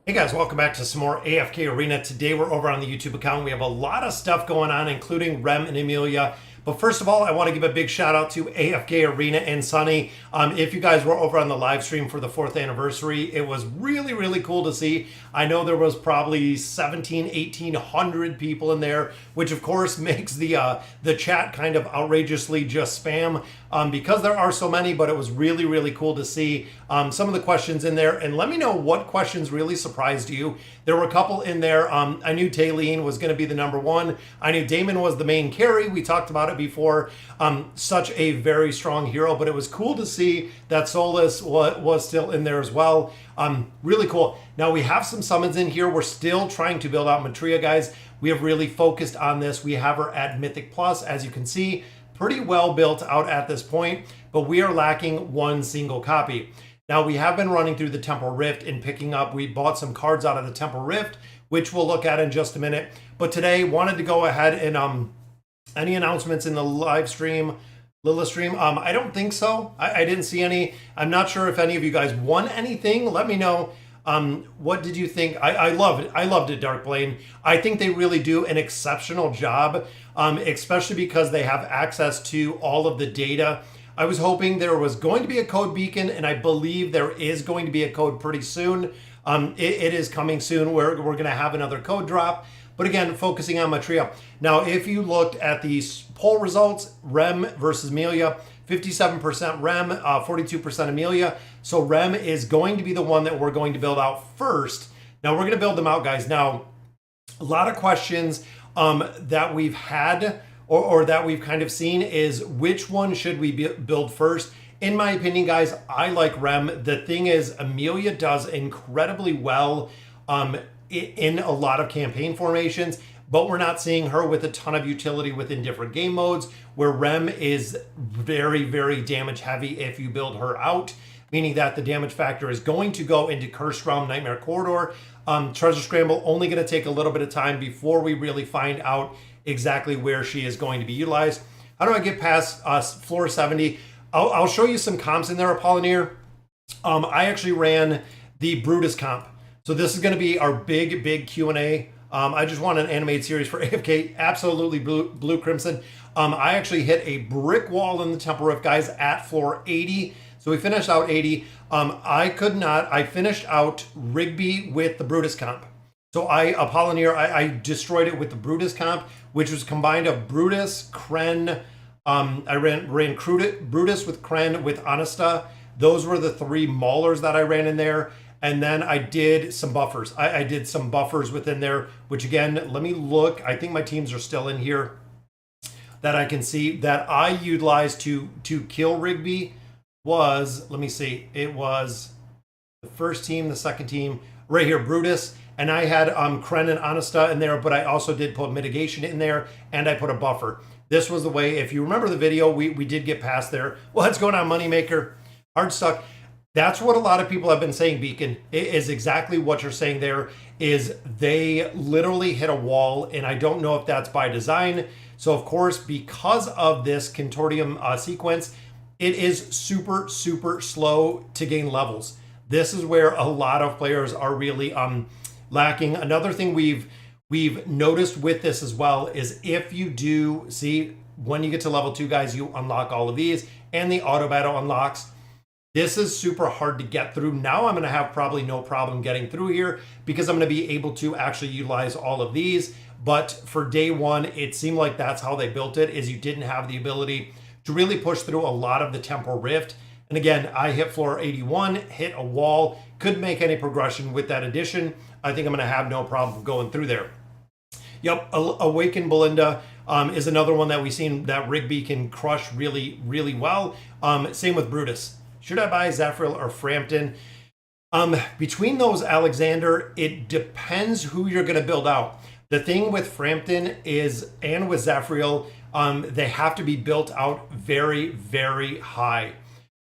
Hey guys, welcome back to some more AFK Arena. Today we're over on the YouTube account. We have a lot of stuff going on, including Rem and Amelia. But first of all, I want to give a big shout out to AFK Arena and Sunny. If you guys were over on the live stream for the 4th anniversary, it was really, really cool to see. I know there was probably 1,800 people in there, which of course makes the chat kind of outrageously just spam because there are so many, but it was really, really cool to see some of the questions in there. And let me know what questions really surprised you. There were a couple in there. I knew Taylene was going to be the number one. I knew Damon was the main carry. We talked about it before. Such a very strong hero, but it was cool to see that Solus was still in there as well. Really cool. Now we have some summons in here. We're still trying to build out Matria, guys. We have really focused on this. We have her at Mythic Plus, as you can see, pretty well built out at this point, but we are lacking one single copy. Now we have been running through the Temple Rift and picking up, we bought some cards out of the Temple Rift, which we'll look at in just a minute. But today wanted to go ahead and any announcements in the live stream, Lila stream? I don't think so. I didn't see any. I'm not sure if any of you guys won anything. Let me know. What did you think? I loved it. I loved it, Dark Blaine. I think they really do an exceptional job, especially because they have access to all of the data. I was hoping there was going to be a code beacon, and I believe there is going to be a code pretty soon. It is coming soon. We're going to have another code drop. But again, focusing on Matria. Now, if you looked at these poll results, Rem versus Amelia, 57% Rem, 42% Amelia. So Rem is going to be the one that we're going to build out first. Now, we're going to build them out, guys. Now, a lot of questions that we've had or that we've kind of seen is which one should we build first? In my opinion, guys, I like Rem. The thing is, Amelia does incredibly well in a lot of campaign formations, but we're not seeing her with a ton of utility within different game modes, where Rem is very, very damage heavy if you build her out, meaning that the damage factor is going to go into Cursed Realm, Nightmare Corridor. Treasure Scramble only going to take a little bit of time before we really find out exactly where she is going to be utilized. How do I get past floor 70? I'll show you some comps in there, Apollinaire. I actually ran the Brutus comp. So this is going to be our big Q&A. I just want an animated series for AFK. Absolutely blue crimson. I actually hit a brick wall in the Temple Rift, guys, at floor 80. So we finished out 80. I finished out Rigby with the Brutus comp. So Apollinaire, I destroyed it with the Brutus comp, which was combined of Brutus, Kren. I ran Brutus with Kren with Honesta. Those were the three maulers that I ran in there. And then I did some buffers. I did some buffers within there, which again, let me look. I think my teams are still in here that I can see that I utilized to kill Rigby was, let me see. It was the first team, the second team, right here, Brutus. And I had Kren and Honesta in there, but I also did put mitigation in there, and I put a buffer. This was the way, if you remember the video, we did get past there. What's going on, Moneymaker? Hard stuck. That's what a lot of people have been saying, Beacon. It is exactly what you're saying there, is they literally hit a wall, and I don't know if that's by design. So, of course, because of this Contortium sequence, it is super, super slow to gain levels. This is where a lot of players are really lacking. Another thing we've noticed with this as well is if you do, see, when you get to level 2, guys, you unlock all of these, and the auto battle unlocks. This is super hard to get through. Now I'm going to have probably no problem getting through here because I'm going to be able to actually utilize all of these. But for day one, it seemed like that's how they built it, is you didn't have the ability to really push through a lot of the Temple Rift. And again, I hit floor 81, hit a wall, couldn't make any progression with that addition. I think I'm going to have no problem going through there. Yep, Awaken Belinda is another one that we've seen that Rigby can crush really, really well. Same with Brutus. Should I buy Zephyriel or Frampton? Between those, Alexander, it depends who you're going to build out. The thing with Frampton is, and with Zephyriel, they have to be built out very, very high.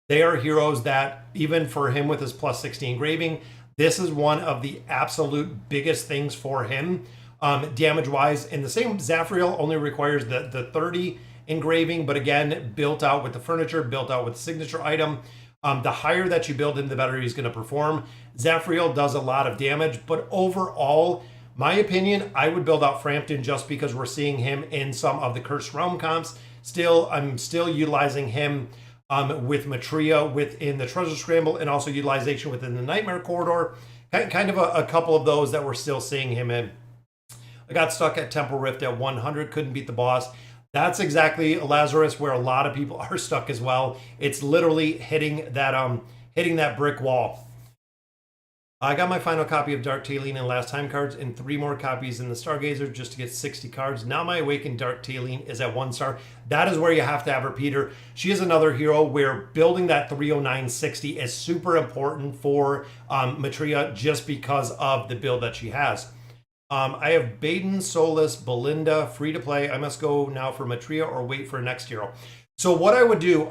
They are heroes that, even for him with his plus 60 engraving, this is one of the absolute biggest things for him, damage-wise. And the same, Zephyriel only requires the 30 engraving, but again, built out with the furniture, built out with the signature item. The higher that you build him, the better he's going to perform. Zafriel does a lot of damage, but overall, my opinion, I would build out Frampton just because we're seeing him in some of the Cursed Realm comps. I'm still utilizing him with Matria within the Treasure Scramble, and also utilization within the Nightmare Corridor. Kind of a couple of those that we're still seeing him in. I got stuck at Temple Rift at 100, couldn't beat the boss. That's exactly Lazarus, where a lot of people are stuck as well. It's literally hitting that brick wall. I got my final copy of Dark Taline and Last Time cards and 3 more copies in the Stargazer just to get 60 cards. Now my Awakened Dark Taline is at 1 star. That is where you have to have her, Peter. She is another hero where building that 30960 is super important for Matria just because of the build that she has. I have Baden, Solus, Belinda, free to play. I must go now for Matria or wait for next hero. So what I would do,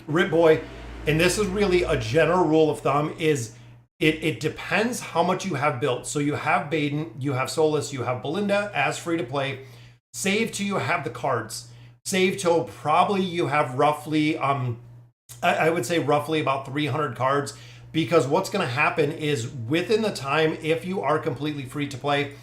Rip Boy, and this is really a general rule of thumb, is it depends how much you have built. So you have Baden, you have Solus, you have Belinda as free to play. Save till you have the cards. Save till probably you have roughly, I would say roughly about 300 cards. Because what's going to happen is within the time, if you are completely free to play,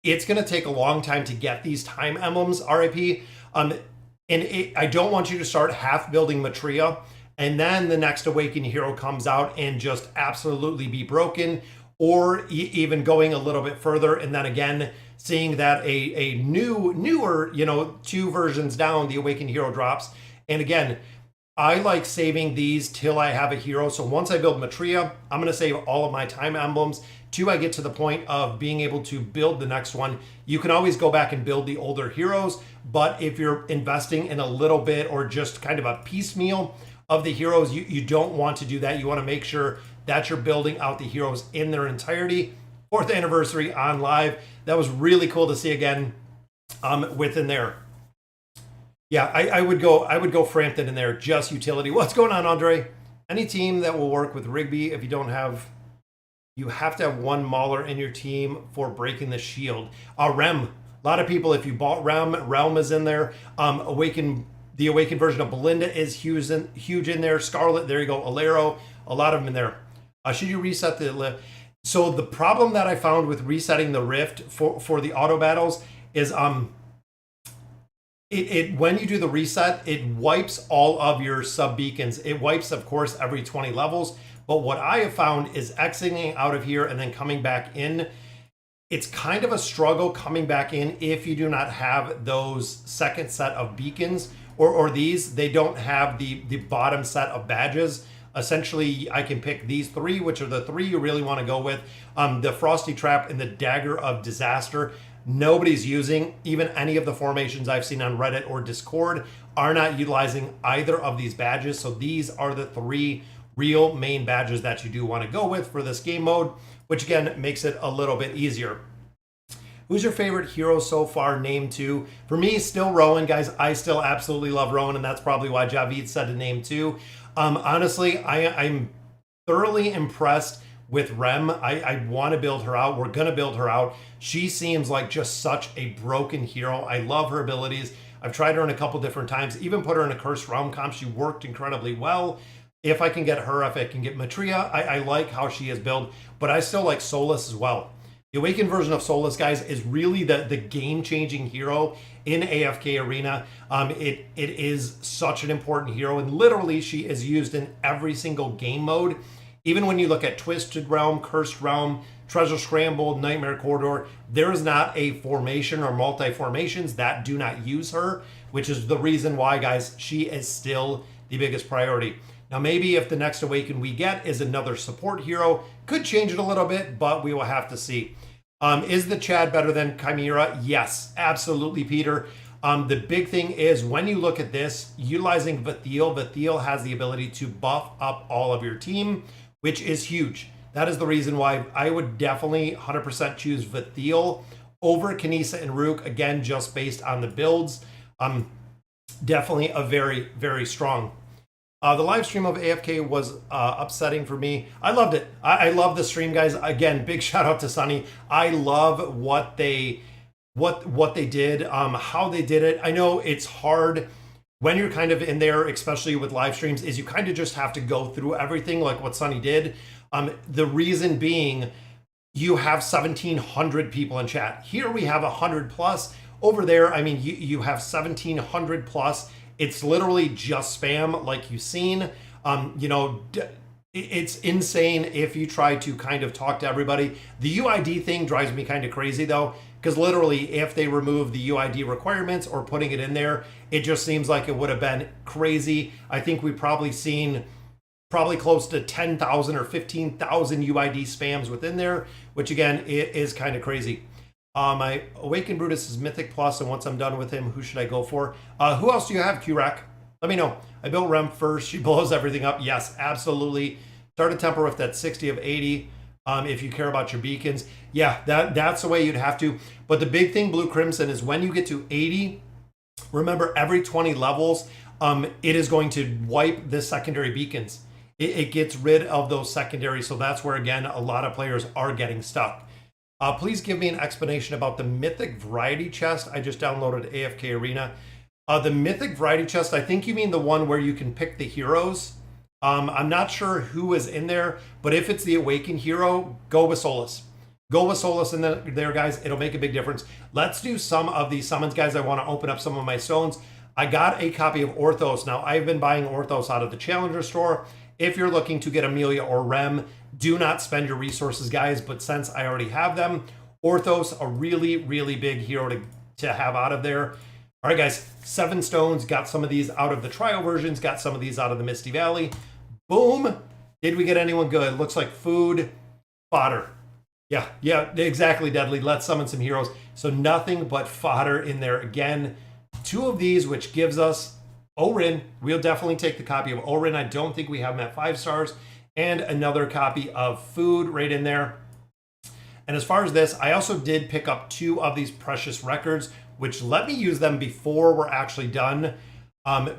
it's going to take a long time to get these time emblems, RIP. I don't want you to start half building Matria and then the next Awakened hero comes out and just absolutely be broken, or even going a little bit further and then again seeing that a newer 2 versions down, the Awakened hero drops. And again, I like saving these till I have a hero. So once I build Matria, I'm going to save all of my time emblems till I get to the point of being able to build the next one. You can always go back and build the older heroes, but if you're investing in a little bit or just kind of a piecemeal of the heroes, you don't want to do that. You want to make sure that you're building out the heroes in their entirety. 4th anniversary on live. That was really cool to see again within there. Yeah, I would go Frampton in there, just utility. What's going on, Andre? Any team that will work with Rigby, if you don't have, you have to have 1 Mauler in your team for breaking the shield. REM. A lot of people, if you bought Realm is in there. The Awakened version of Belinda is huge in there. Scarlet, there you go. Alero, a lot of them in there. Should you reset the lift? So the problem that I found with resetting the Rift for the auto battles is when you do the reset, it wipes all of your sub beacons. It wipes, of course, every 20 levels. But what I have found is exiting out of here and then coming back in. It's kind of a struggle coming back in if you do not have those second set of beacons or these. They don't have the bottom set of badges. Essentially, I can pick these 3, which are the 3 you really want to go with. The Frosty Trap and the Dagger of Disaster. Nobody's using. Even any of the formations I've seen on Reddit or Discord are not utilizing either of these badges. So these are the 3 real main badges that you do want to go with for this game mode, which again makes it a little bit easier. Who's your favorite hero so far? Name 2. For me, still Rowan, guys. I still absolutely love Rowan, and that's probably why Javid said to name 2. Honestly, I'm thoroughly impressed with Rem. I want to build her out. We're going to build her out. She seems like just such a broken hero. I love her abilities. I've tried her in a couple different times, even put her in a Cursed Realm comp. She worked incredibly well. If I can get her, if I can get Matria, I like how she is built, but I still like Solus as well. The Awakened version of Solus, guys, is really the game-changing hero in AFK Arena. It is such an important hero, and literally she is used in every single game mode. Even when you look at Twisted Realm, Cursed Realm, Treasure Scramble, Nightmare Corridor, there is not a formation or multi-formations that do not use her, which is the reason why, guys, she is still the biggest priority. Now, maybe if the next Awakened we get is another support hero, could change it a little bit, but we will have to see. Is the Chad better than Chimera? Yes, absolutely, Peter. The big thing is when you look at this, utilizing Vathiel has the ability to buff up all of your team, which is huge. That is the reason why I would definitely 100% choose Vathiel over Kinesa and Rook, again, just based on the builds. Definitely a very, very strong. The live stream of AFK was upsetting for me. I loved it. I love the stream, guys. Again, big shout out to Sunny. I love what they did, how they did it. I know it's hard when you're kind of in there, especially with live streams, is you kind of just have to go through everything like what Sonny did. The reason being, you have 1,700 people in chat. Here we have 100 plus. Over there, I mean, you have 1,700 plus. It's literally just spam like you've seen. You know, it's insane if you try to kind of talk to everybody. The UID thing drives me kind of crazy though, because literally if they remove the UID requirements or putting it in there, it just seems like it would have been crazy. I think we've probably seen close to 10,000 or 15,000 UID spams within there, which again, it is kind of crazy. My Awakened Brutus is Mythic Plus, and once I'm done with him, who should I go for? Who else do you have, Q-Rack? Let me know. I built Rem first. She blows everything up. Yes, absolutely. Started Temper with that 60 of 80. If you care about your beacons. Yeah, that's the way you'd have to. But the big thing, Blue Crimson, is when you get to 80, remember every 20 levels, it is going to wipe the secondary beacons. It gets rid of those secondary. So that's where, again, a lot of players are getting stuck. Please give me an explanation about the Mythic Variety Chest. I just downloaded AFK Arena. The Mythic Variety Chest, I think you mean the one where you can pick the heroes. I'm not sure who is in there, but if it's the Awakened hero, go with Solus. Go with Solus in there, guys. It'll make a big difference. Let's do some of these summons, guys. I want to open up some of my stones. I got a copy of Orthos. Now, I've been buying Orthos out of the Challenger store. If you're looking to get Amelia or Rem, do not spend your resources, guys. But since I already have them, Orthos, a really, really big hero to have out of there. All right, guys, 7 stones. Got some of these out of the trial versions. Got some of these out of the Misty Valley. Boom. Did we get anyone good? Looks like food, fodder. Yeah, exactly, Deadly. Let's summon some heroes. So nothing but fodder in there. Again, 2 of these, which gives us Orin. We'll definitely take the copy of Orin. I don't think we have him at 5 stars. And another copy of food right in there. And as far as this, I also did pick up 2 of these precious records, which let me use them before we're actually done.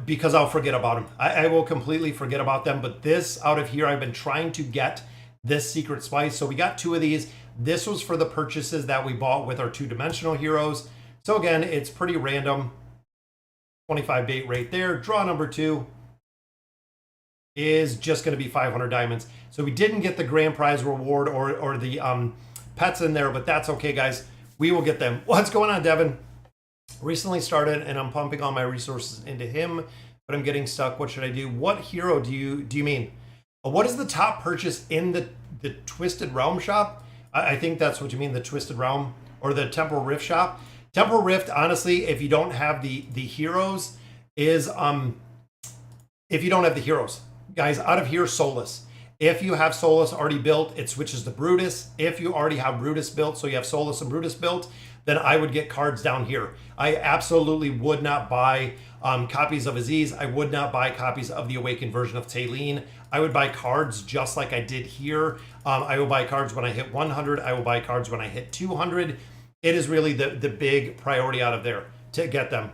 Because I'll forget about them. I will completely forget about them. But this out of here, I've been trying to get this secret spice. So we got 2 of these. This was for the purchases that we bought with our 2-dimensional heroes. So again, it's pretty random. 25 bait right there. Draw number 2 is just going to be 500 diamonds. So we didn't get the grand prize reward or the pets in there, but that's okay, guys. We will get them. What's going on, Devin? Recently started and I'm pumping all my resources into him, but I'm getting stuck. What should I do? What hero do you mean? What is the top purchase in the Twisted Realm shop? I think that's what you mean, the Twisted Realm or the Temporal Rift shop. Temporal Rift, honestly, if you don't have the heroes, is if you don't have the heroes, guys, out of here, Solus. If you have Solus already built, it switches to Brutus. If you already have Brutus built, so you have Solus and Brutus built, then I would get cards down here. I absolutely would not buy copies of Aziz. I would not buy copies of the Awakened version of Taylene. I would buy cards just like I did here. I will buy cards when I hit 100. I will buy cards when I hit 200. It is really the big priority out of there to get them.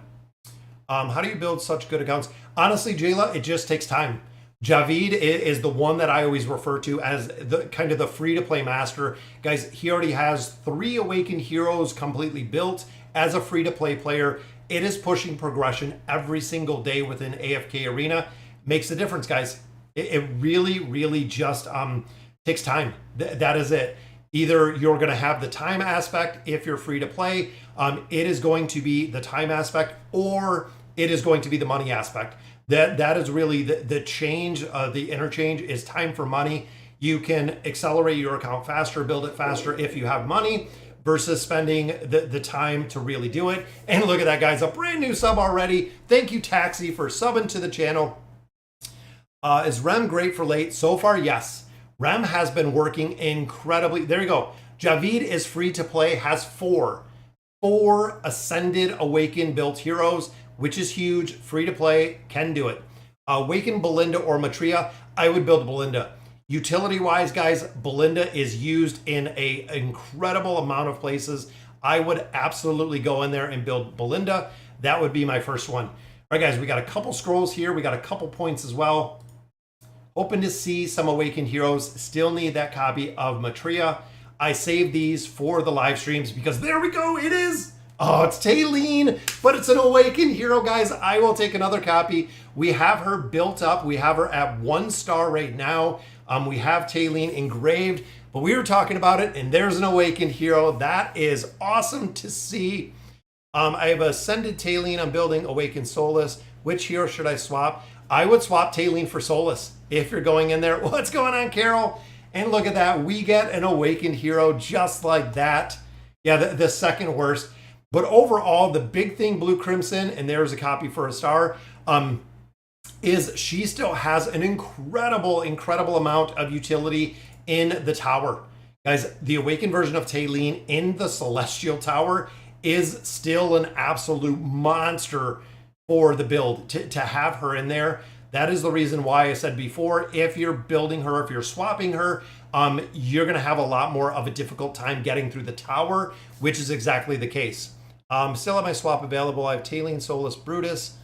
How do you build such good accounts? Honestly, Jayla, it just takes time. Javid is the one that I always refer to as the kind of the free-to-play master. Guys, he already has 3 Awakened heroes completely built as a free-to-play player. It is pushing progression every single day within AFK Arena. Makes a difference, guys. It really, really just takes time. That is it. Either you're going to have the time aspect if you're free-to-play. It is going to be the time aspect, or it is going to be the money aspect. That is really the change, the interchange is time for money. You can accelerate your account faster, build it faster if you have money versus spending the time to really do it. And look at that, guys, a brand new sub already. Thank you, Taxi, for subbing to the channel. Is Rem great for late? So far, yes. Rem has been working incredibly. There you go. Javid is free to play, has 4 Ascended Awakened built heroes, which is huge. Free to play, can do it. Awaken Belinda or Matria, I would build Belinda. Utility wise, guys, Belinda is used in an incredible amount of places. I would absolutely go in there and build Belinda. That would be my first one. All right, guys, we got a couple scrolls here. We got a couple points as well. Hoping to see some Awakened heroes. Still need that copy of Matria. I saved these for the live streams because there we go. It is Oh, it's Taylene, but it's an awakened hero, guys. I will take another copy. We have her built up. We have her at 1 star right now. We have Taylene engraved, but we were talking about it, and there's an awakened hero. That is awesome to see. I have ascended Taylene. I'm building Awakened Solus. Which hero should I swap? I would swap Taylene for Solus if you're going in there. What's going on, Carol? And look at that. We get an awakened hero just like that. Yeah, the second worst. But overall, the big thing, Blue Crimson, and there's a copy for a star, is she still has an incredible amount of utility in the tower. Guys, the awakened version of Taylene in the Celestial Tower is still an absolute monster for the build. To have her in there, that is the reason why I said before, if you're building her, if you're swapping her, you're going to have a lot more of a difficult time getting through the tower, which is exactly the case. Still have my swap available. I have Taylene, Solus, Brutus.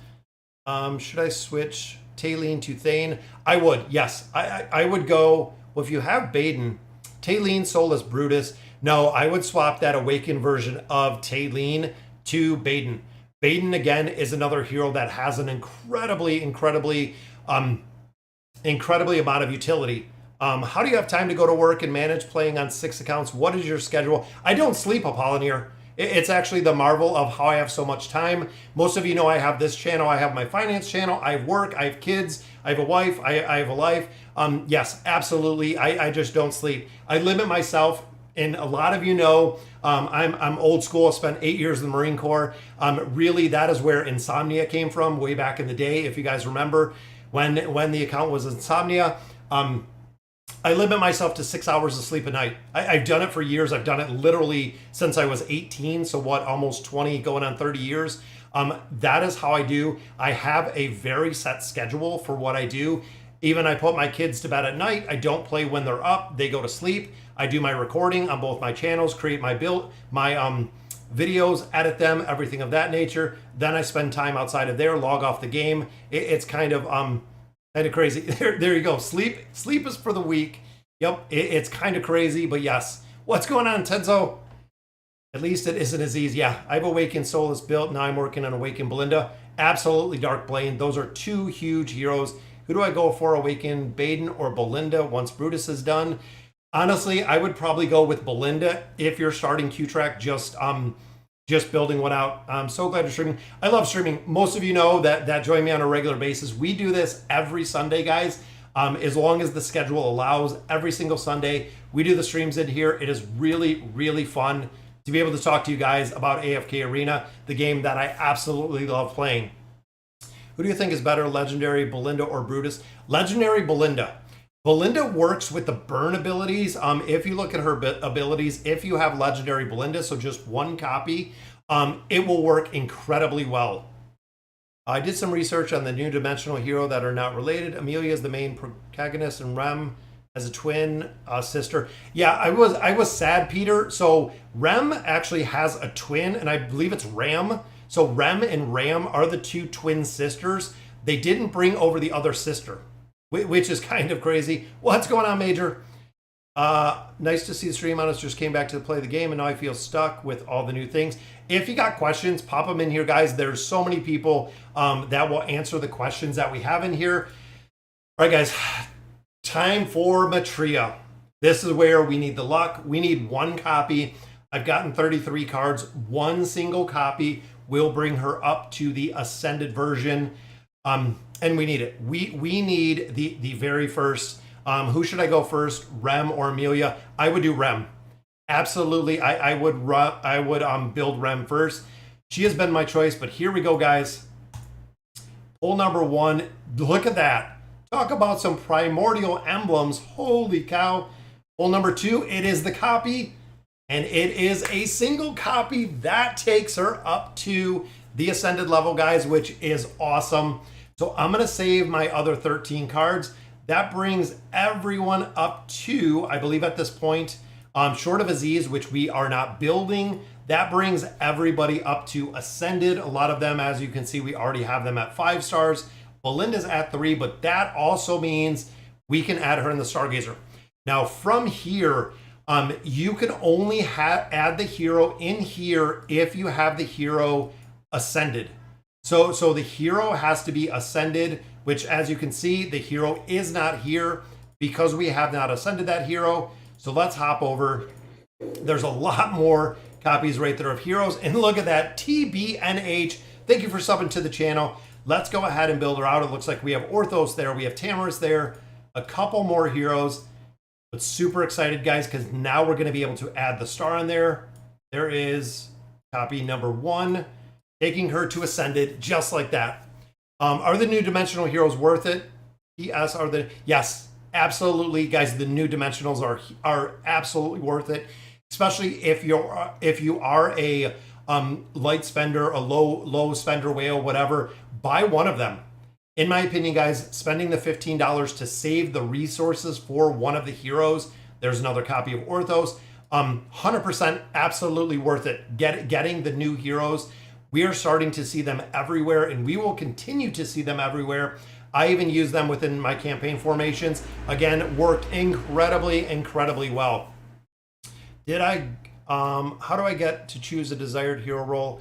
Should I switch Taylene to Thane? I would, yes. I would go, well, if you have Baden, Taylene, Solus, Brutus. No, I would swap that awakened version of Taylene to Baden. Baden, again, is another hero that has an incredibly amount of utility. How do you have time to go to work and manage playing on 6 accounts? What is your schedule? I don't sleep, Apollonier. It's actually the marvel of how I have so much time. Most of you know I have this channel. I have my finance channel. I have work. I have kids. I have a wife. I have a life. Yes, absolutely. I just don't sleep. I limit myself. And a lot of you know, I'm old school. I spent 8 years in the Marine Corps. Really, that is where insomnia came from way back in the day. If you guys remember when the account was insomnia, I limit myself to 6 hours of sleep a night. I've done it for years. I've done it literally since I was 18. So what, almost 20 going on 30 years. That is how I do. I have a very set schedule for what I do. Even I put my kids to bed at night. I don't play when they're up. They go to sleep. I do my recording on both my channels, create my videos, edit them, everything of that nature. Then I spend time outside of there, log off the game. It's kind of crazy. There you go. Sleep is for the weak. Yep, it's kind of crazy, but yes. What's going on, Tenzo? At least it isn't as easy. Yeah, I have Awakened Solus built. Now I'm working on Awakened Belinda. Absolutely Dark Blade. Those are 2 huge heroes. Who do I go for? Awakened Baden or Belinda once Brutus is done? Honestly, I would probably go with Belinda if you're starting Q-Track, just building one out. I'm so glad you're streaming. I love streaming. Most of you know that join me on a regular basis. We do this every Sunday, guys. As long as the schedule allows, every single Sunday, we do the streams in here. It is really fun to be able to talk to you guys about AFK Arena, the game that I absolutely love playing. Who do you think is better, Legendary Belinda or Brutus? Legendary Belinda. Belinda works with the burn abilities. If you look at her abilities, if you have Legendary Belinda, so just 1 copy, it will work incredibly well. I did some research on the new dimensional hero that are not related. Amelia is the main protagonist and Rem as a twin sister. Yeah, I was sad, Peter. So Rem actually has a twin, and I believe it's Ram. So Rem and Ram are the 2 twin sisters. They didn't bring over the other sister, which is kind of crazy. What's going on, Major? Nice to see the stream. Honest just came back to play the game, and now I feel stuck with all the new things. If you got questions, pop them in here, guys. There's so many people that will answer the questions that we have in here. All right, guys. Time for Matria. This is where we need the luck. We need 1 copy. I've gotten 33 cards. 1 single copy will bring her up to the Ascended version. And we need it. We need the very first. Who should I go first? Rem or Amelia? I would do Rem. Absolutely. I would build Rem first. She has been my choice, but here we go, guys. Pull number 1. Look at that. Talk about some primordial emblems. Holy cow. Pull number 2. It is the copy. And it is a single copy that takes her up to the Ascended level, guys, which is awesome. So I'm going to save my other 13 cards. That brings everyone up to, I believe at this point, short of Aziz, which we are not building, that brings everybody up to Ascended. A lot of them, as you can see, we already have them at 5 stars. Belinda's at 3, but that also means we can add her in the Stargazer. Now from here, You can only add the hero in here if you have the hero ascended. So the hero has to be ascended, which as you can see, the hero is not here because we have not ascended that hero. So let's hop over. There's a lot more copies right there of heroes. And look at that, TBNH. Thank you for subbing to the channel. Let's go ahead and build her out. It looks like we have Orthos there. We have Tamaris there. A couple more heroes. But super excited, guys, because now we're going to be able to add the star on there. There is copy number 1, taking her to Ascended, just like that. Are the new dimensional heroes worth it? Yes, yes, absolutely, guys. The new dimensionals are absolutely worth it, especially if you are a light spender, a low spender whale, whatever. Buy one of them. In my opinion, guys, spending the $15 to save the resources for one of the heroes. There's another copy of Orthos. 100% absolutely worth it. Getting the new heroes. We are starting to see them everywhere, and we will continue to see them everywhere. I even use them within my campaign formations. Again, worked incredibly well. Did I, how do I get to choose a desired hero role?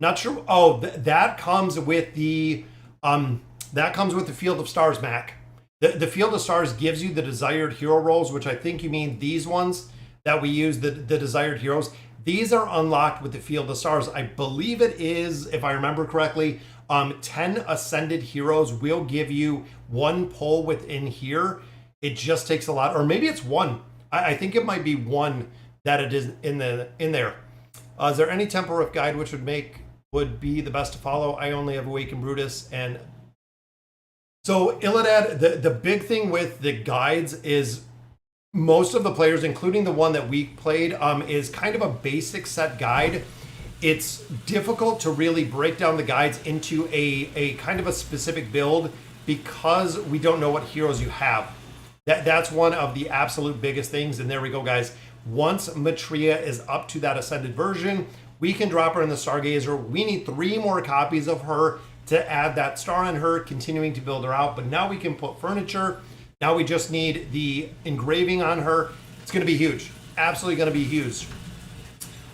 Not sure. Oh, that comes with the, Field of Stars, Mac. The Field of Stars gives you the desired hero roles, which I think you mean these ones that we use, the desired heroes. These are unlocked with the Field of Stars. I believe it is, if I remember correctly, 10 ascended heroes will give you 1 pull within here. It just takes a lot, or maybe it's 1. I think it might be 1 that it is in there. Is there any tempo riff guide which would be the best to follow? I only have Awakened Brutus and... So Illidan, the big thing with the guides is most of the players, including the one that we played, is kind of a basic set guide. It's difficult to really break down the guides into a kind of a specific build because we don't know what heroes you have. That's one of the absolute biggest things. And there we go, guys. Once Matria is up to that ascended version, we can drop her in the Stargazer. We need 3 more copies of her to add that star on her, continuing to build her out. But now we can put furniture. Now we just need the engraving on her. It's going to be huge. Absolutely going to be huge.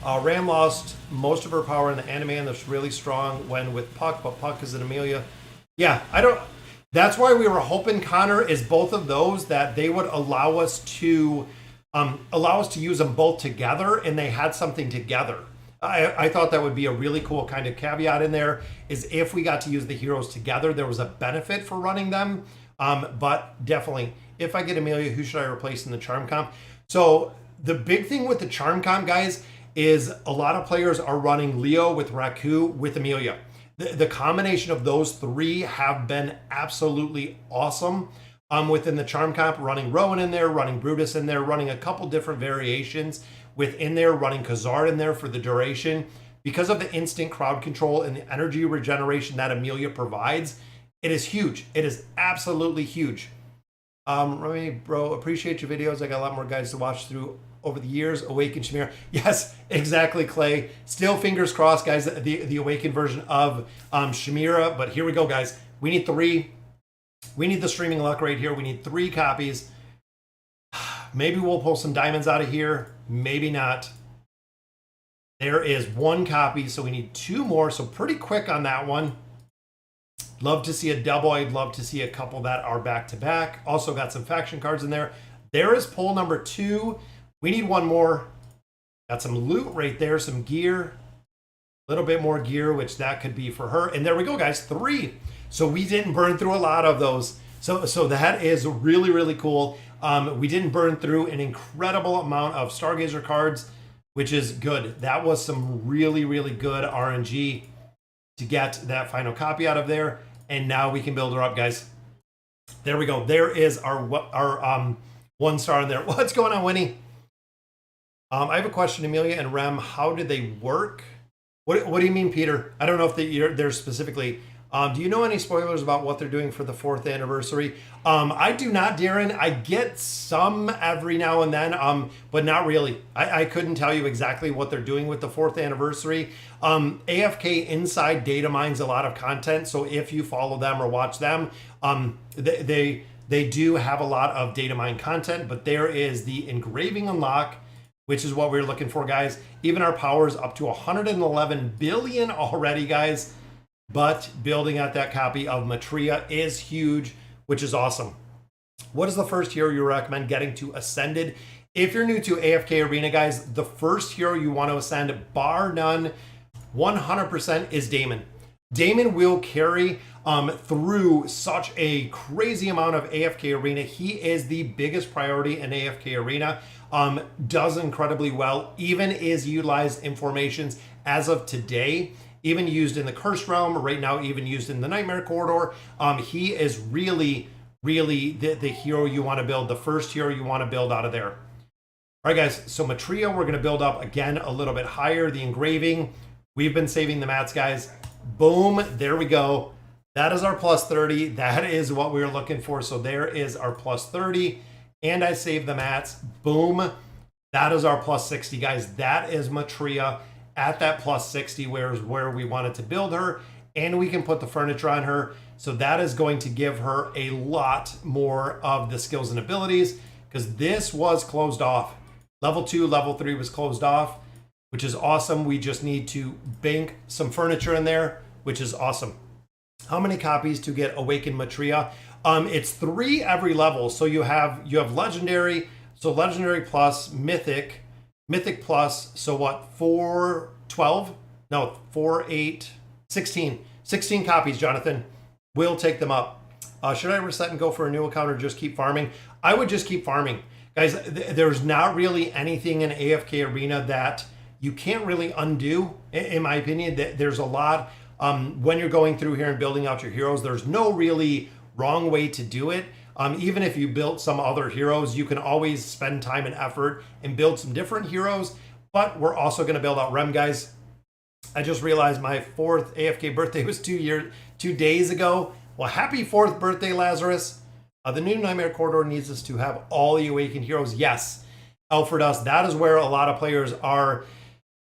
Ram lost most of her power in the anime, and that's really strong when with Puck, but Puck is an Amelia. Yeah, that's why we were hoping, Connor, is both of those, that they would allow us to use them both together, and they had something together. I thought that would be a really cool kind of caveat in there, is if we got to use the heroes together, there was a benefit for running them. But definitely, if I get Amelia, who should I replace in the Charm Comp? So the big thing with the Charm Comp, guys, is a lot of players are running Leo with Raku with Amelia. The combination of those 3 have been absolutely awesome. Within the Charm Comp, running Rowan in there, running Brutus in there, running a couple different variations within there, running Khazard in there for the duration. Because of the instant crowd control and the energy regeneration that Amelia provides, it is huge. It is absolutely huge. Remy, bro, appreciate your videos. I got a lot more guys to watch through over the years. Awaken Shamira. Yes, exactly, Clay. Still fingers crossed, guys, the Awakened version of Shamira. But here we go, guys. We need 3. We need the streaming luck right here. We need 3 copies. Maybe we'll pull some diamonds out of here. Maybe not. There is 1 copy, so we need 2 more. So pretty quick on that one. Love to see a double. I'd love to see a couple that are back-to-back. Also got some faction cards in there. There is pull number 2. We need 1 more. Got some loot right there, some gear. A little bit more gear, which that could be for her. And there we go, guys, 3. So we didn't burn through a lot of those. So that is really cool. We didn't burn through an incredible amount of Stargazer cards, which is good. That was some really good RNG to get that final copy out of there. And now we can build her up, guys. There we go. There is our 1 star in there. What's going on, Winnie? I have a question, Amelia and Rem. How did they work? What do you mean, Peter? I don't know if they're specifically. Do you know any spoilers about what they're doing for the 4th anniversary? I do not, Darren. I get some every now and then, but not really. I couldn't tell you exactly what they're doing with the 4th anniversary. AFK Inside data mines a lot of content, so if you follow them or watch them, they do have a lot of data mine content, but there is the engraving unlock. which is what we're looking for, guys. Even our power is up to 111 billion already, guys. But building out that copy of Matria is huge, which is awesome. What is the first hero you recommend getting to Ascended? If you're new to AFK Arena, guys, the first hero you want to ascend, bar none, 100% is Damon. Damon will carry through such a crazy amount of AFK Arena. He is the biggest priority in AFK Arena. Does incredibly well, even is utilized in formations as of today, even used in the Cursed Realm, right now even used in the Nightmare Corridor. He is really the hero you want to build, the first hero you want to build out of there. All right, guys, so Matria, we're going to build up again a little bit higher. The engraving, we've been saving the mats, guys. Boom, there we go. That is our plus 30. That is what we were looking for. So there is our plus 30. And I saved the mats. Boom. That is our plus 60, guys. That is Matria at that plus 60, where we wanted to build her. And we can put the furniture on her. So that is going to give her a lot more of the skills and abilities, because this was closed off. Level 2, level 3 was closed off, which is awesome. We just need to bank some furniture in there, which is awesome. How many copies to get Awakened Matria? It's 3 every level. So you have legendary, so legendary plus, mythic plus, so what, 4, 12? No, 4, 8, 16. 16 copies, Jonathan. We'll take them up. Should I reset and go for a new account or just keep farming? I would just keep farming. Guys, there's not really anything in AFK Arena that you can't really undo, in my opinion. There's a lot, when you're going through here and building out your heroes, there's no really wrong way to do it. Even if you built some other heroes, you can always spend time and effort and build some different heroes. But we're also going to build out REM, guys. I just realized my 4th AFK birthday was 2 days ago. Well, happy 4th birthday, Lazarus. The new Nightmare Corridor needs us to have all the Awakened heroes. Yes, Alfred us. That is where a lot of players are.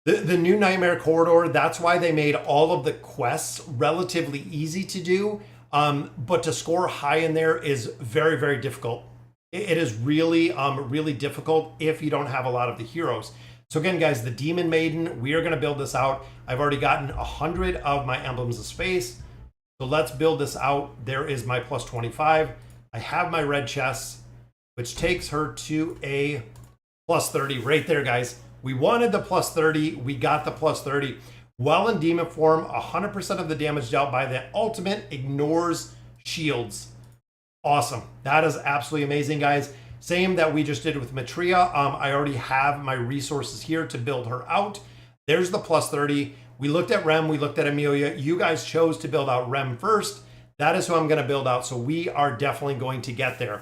The new Nightmare Corridor, that's why they made all of the quests relatively easy to do. But to score high in there is very, very difficult. It is really, really difficult if you don't have a lot of the heroes. So again, guys, the Demon Maiden, we are going to build this out. I've already gotten 100 of my Emblems of Space. So let's build this out. There is my plus 25. I have my red chest, which takes her to a plus 30 right there, guys. We wanted the plus 30. We got the plus 30. While in demon form, 100% of the damage dealt by the ultimate ignores shields. Awesome. That is absolutely amazing, guys. Same that we just did with Matria. I already have my resources here to build her out. There's the plus 30. We looked at Rem. We looked at Amelia. You guys chose to build out Rem first. That is who I'm going to build out. So we are definitely going to get there.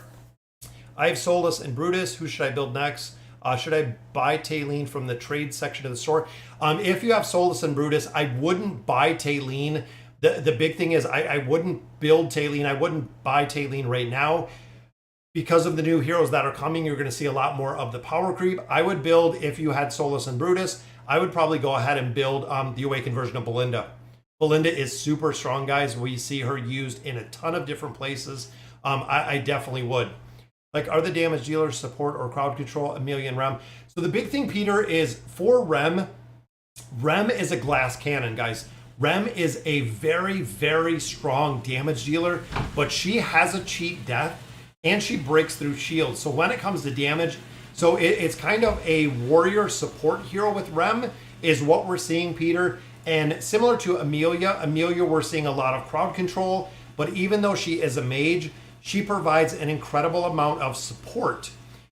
I have Solus and Brutus. Who should I build next? Should I buy Taylene from the trade section of the store? If you have Solus and Brutus, I wouldn't buy Taylene. The big thing is I wouldn't build Taylene. I wouldn't buy Taylene right now. Because of the new heroes that are coming, you're going to see a lot more of the power creep. I would build, if you had Solus and Brutus, I would probably go ahead and build the Awakened version of Belinda. Belinda is super strong, guys. We see her used in a ton of different places. I definitely would. Like, are the damage dealers support or crowd control Amelia and Rem? So the big thing, Peter, is for Rem is a glass cannon, guys. Rem is a very, very strong damage dealer, but she has a cheat death and she breaks through shields. So when it comes to damage, so it's kind of a warrior support hero with Rem is what we're seeing, Peter. And similar to Amelia, we're seeing a lot of crowd control, but even though she is a mage, she provides an incredible amount of support.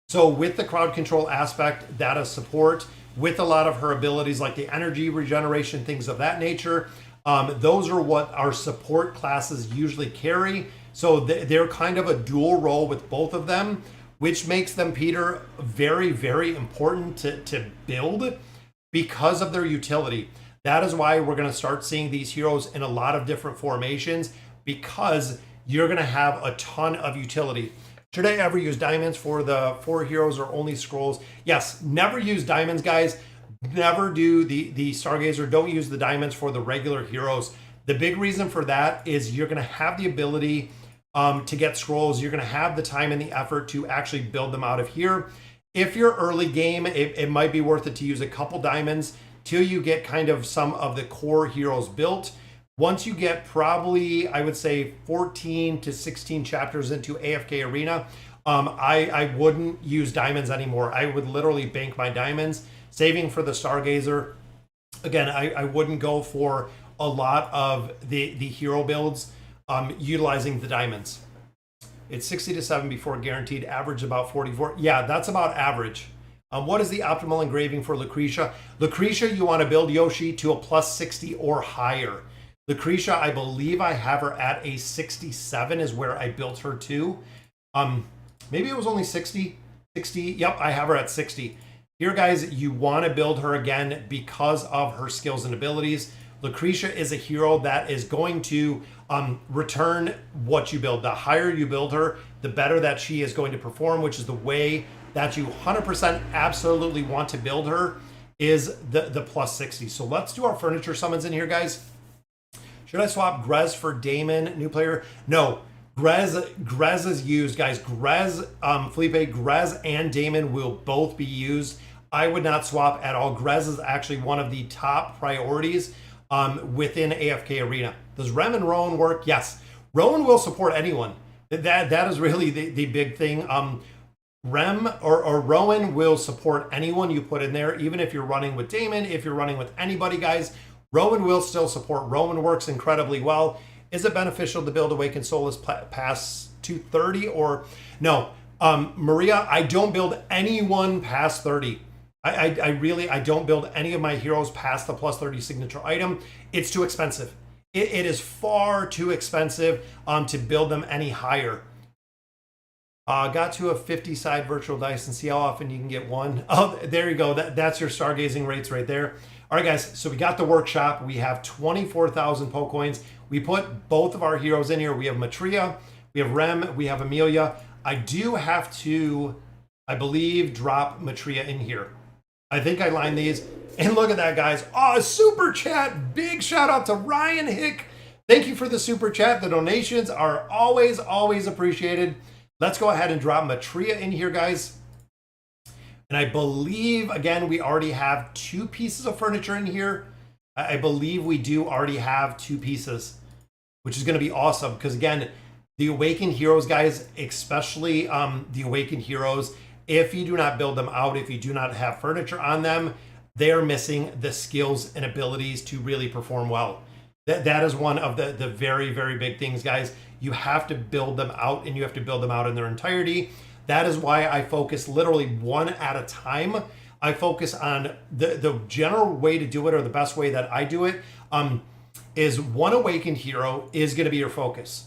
So with the crowd control aspect, that is support. With a lot of her abilities like the energy regeneration, things of that nature, those are what our support classes usually carry. So they're kind of a dual role with both of them, which makes them, Peter, very, very important to build because of their utility. That is why we're going to start seeing these heroes in a lot of different formations, because you're going to have a ton of utility. Should I ever use diamonds for the 4 heroes or only scrolls? Yes, never use diamonds, guys. Never do the Stargazer. Don't use the diamonds for the regular heroes. The big reason for that is you're going to have the ability to get scrolls. You're going to have the time and the effort to actually build them out of here. If you're early game, it might be worth it to use a couple diamonds till you get kind of some of the core heroes built. Once you get probably, I would say 14 to 16 chapters into AFK Arena, I wouldn't use diamonds anymore. I would literally bank my diamonds, saving for the Stargazer. Again, I wouldn't go for a lot of the hero builds utilizing the diamonds. It's 60 to 7 before guaranteed, average about 44. Yeah, that's about average. What is the optimal engraving for Lucretia? Lucretia, you want to build Yoshi to a plus 60 or higher. Lucretia, I believe I have her at a 67 is where I built her to. Maybe it was only 60. Yep, I have her at 60. Here, guys, you want to build her again because of her skills and abilities. Lucretia is a hero that is going to return what you build. The higher you build her, the better that she is going to perform, which is the way that you 100% absolutely want to build her, is the plus 60. So let's do our furniture summons in here, guys. Should I swap Grez for Damon, new player? No, Grez is used, guys. Felipe, Grez and Damon will both be used. I would not swap at all. Grez is actually one of the top priorities within AFK Arena. Does Rem and Rowan work? Yes. Rowan will support anyone. That is really the big thing. Rem or Rowan will support anyone you put in there, even if you're running with Damon, if you're running with anybody, guys. Rowan will still support. Rowan works incredibly well. Is it beneficial to build Awakened Soulless past 230 or no? Maria, I don't build anyone past 30. I don't build any of my heroes past the plus 30 signature item. It's too expensive. It is far too expensive to build them any higher. Got to a 50 side virtual dice and see how often you can get one. Oh, there you go. That's your Stargazing rates right there. All right, guys, so we got the workshop. We have 24,000 Poke Coins. We put both of our heroes in here. We have Matria, we have Rem, we have Amelia. I do have to, I believe, drop Matria in here. I think I lined these. And look at that, guys. Oh, super chat. Big shout out to Ryan Hick. Thank you for the super chat. The donations are always, always appreciated. Let's go ahead and drop Matria in here, guys. And I believe, again, we already have 2 pieces of furniture in here. I believe we do already have 2 pieces, which is going to be awesome. Because, again, the Awakened Heroes, guys, especially the Awakened Heroes, if you do not build them out, if you do not have furniture on them, they are missing the skills and abilities to really perform well. That is one of the very, very big things, guys. You have to build them out, and you have to build them out in their entirety. That is why I focus literally one at a time. I focus on the general way to do it, or the best way that I do it, is one Awakened Hero is going to be your focus.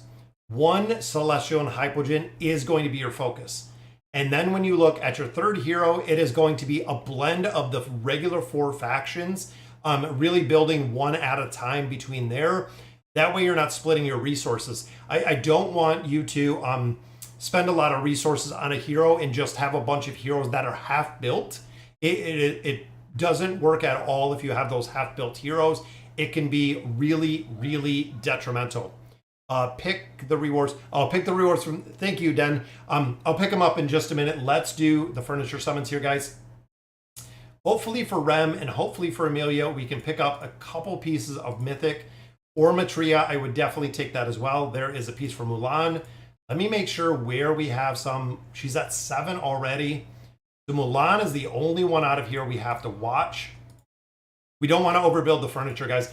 One Celestial and Hypogen is going to be your focus. And then when you look at your third hero, it is going to be a blend of the regular 4 factions, really building one at a time between there. That way you're not splitting your resources. I don't want you to spend a lot of resources on a hero and just have a bunch of heroes that are half built. It doesn't work at all if you have those half built heroes. It can be really, really detrimental. Pick the rewards. I'll pick the rewards from, thank you, Den. I'll pick them up in just a minute. Let's do the furniture summons here, guys. Hopefully for Rem and hopefully for Amelia, we can pick up a couple pieces of Mythic or Matria. I would definitely take that as well. There is a piece for Mulan. Let me make sure where we have some. She's at 7 already. So Mulan is the only one out of here we have to watch. We don't want to overbuild the furniture, guys.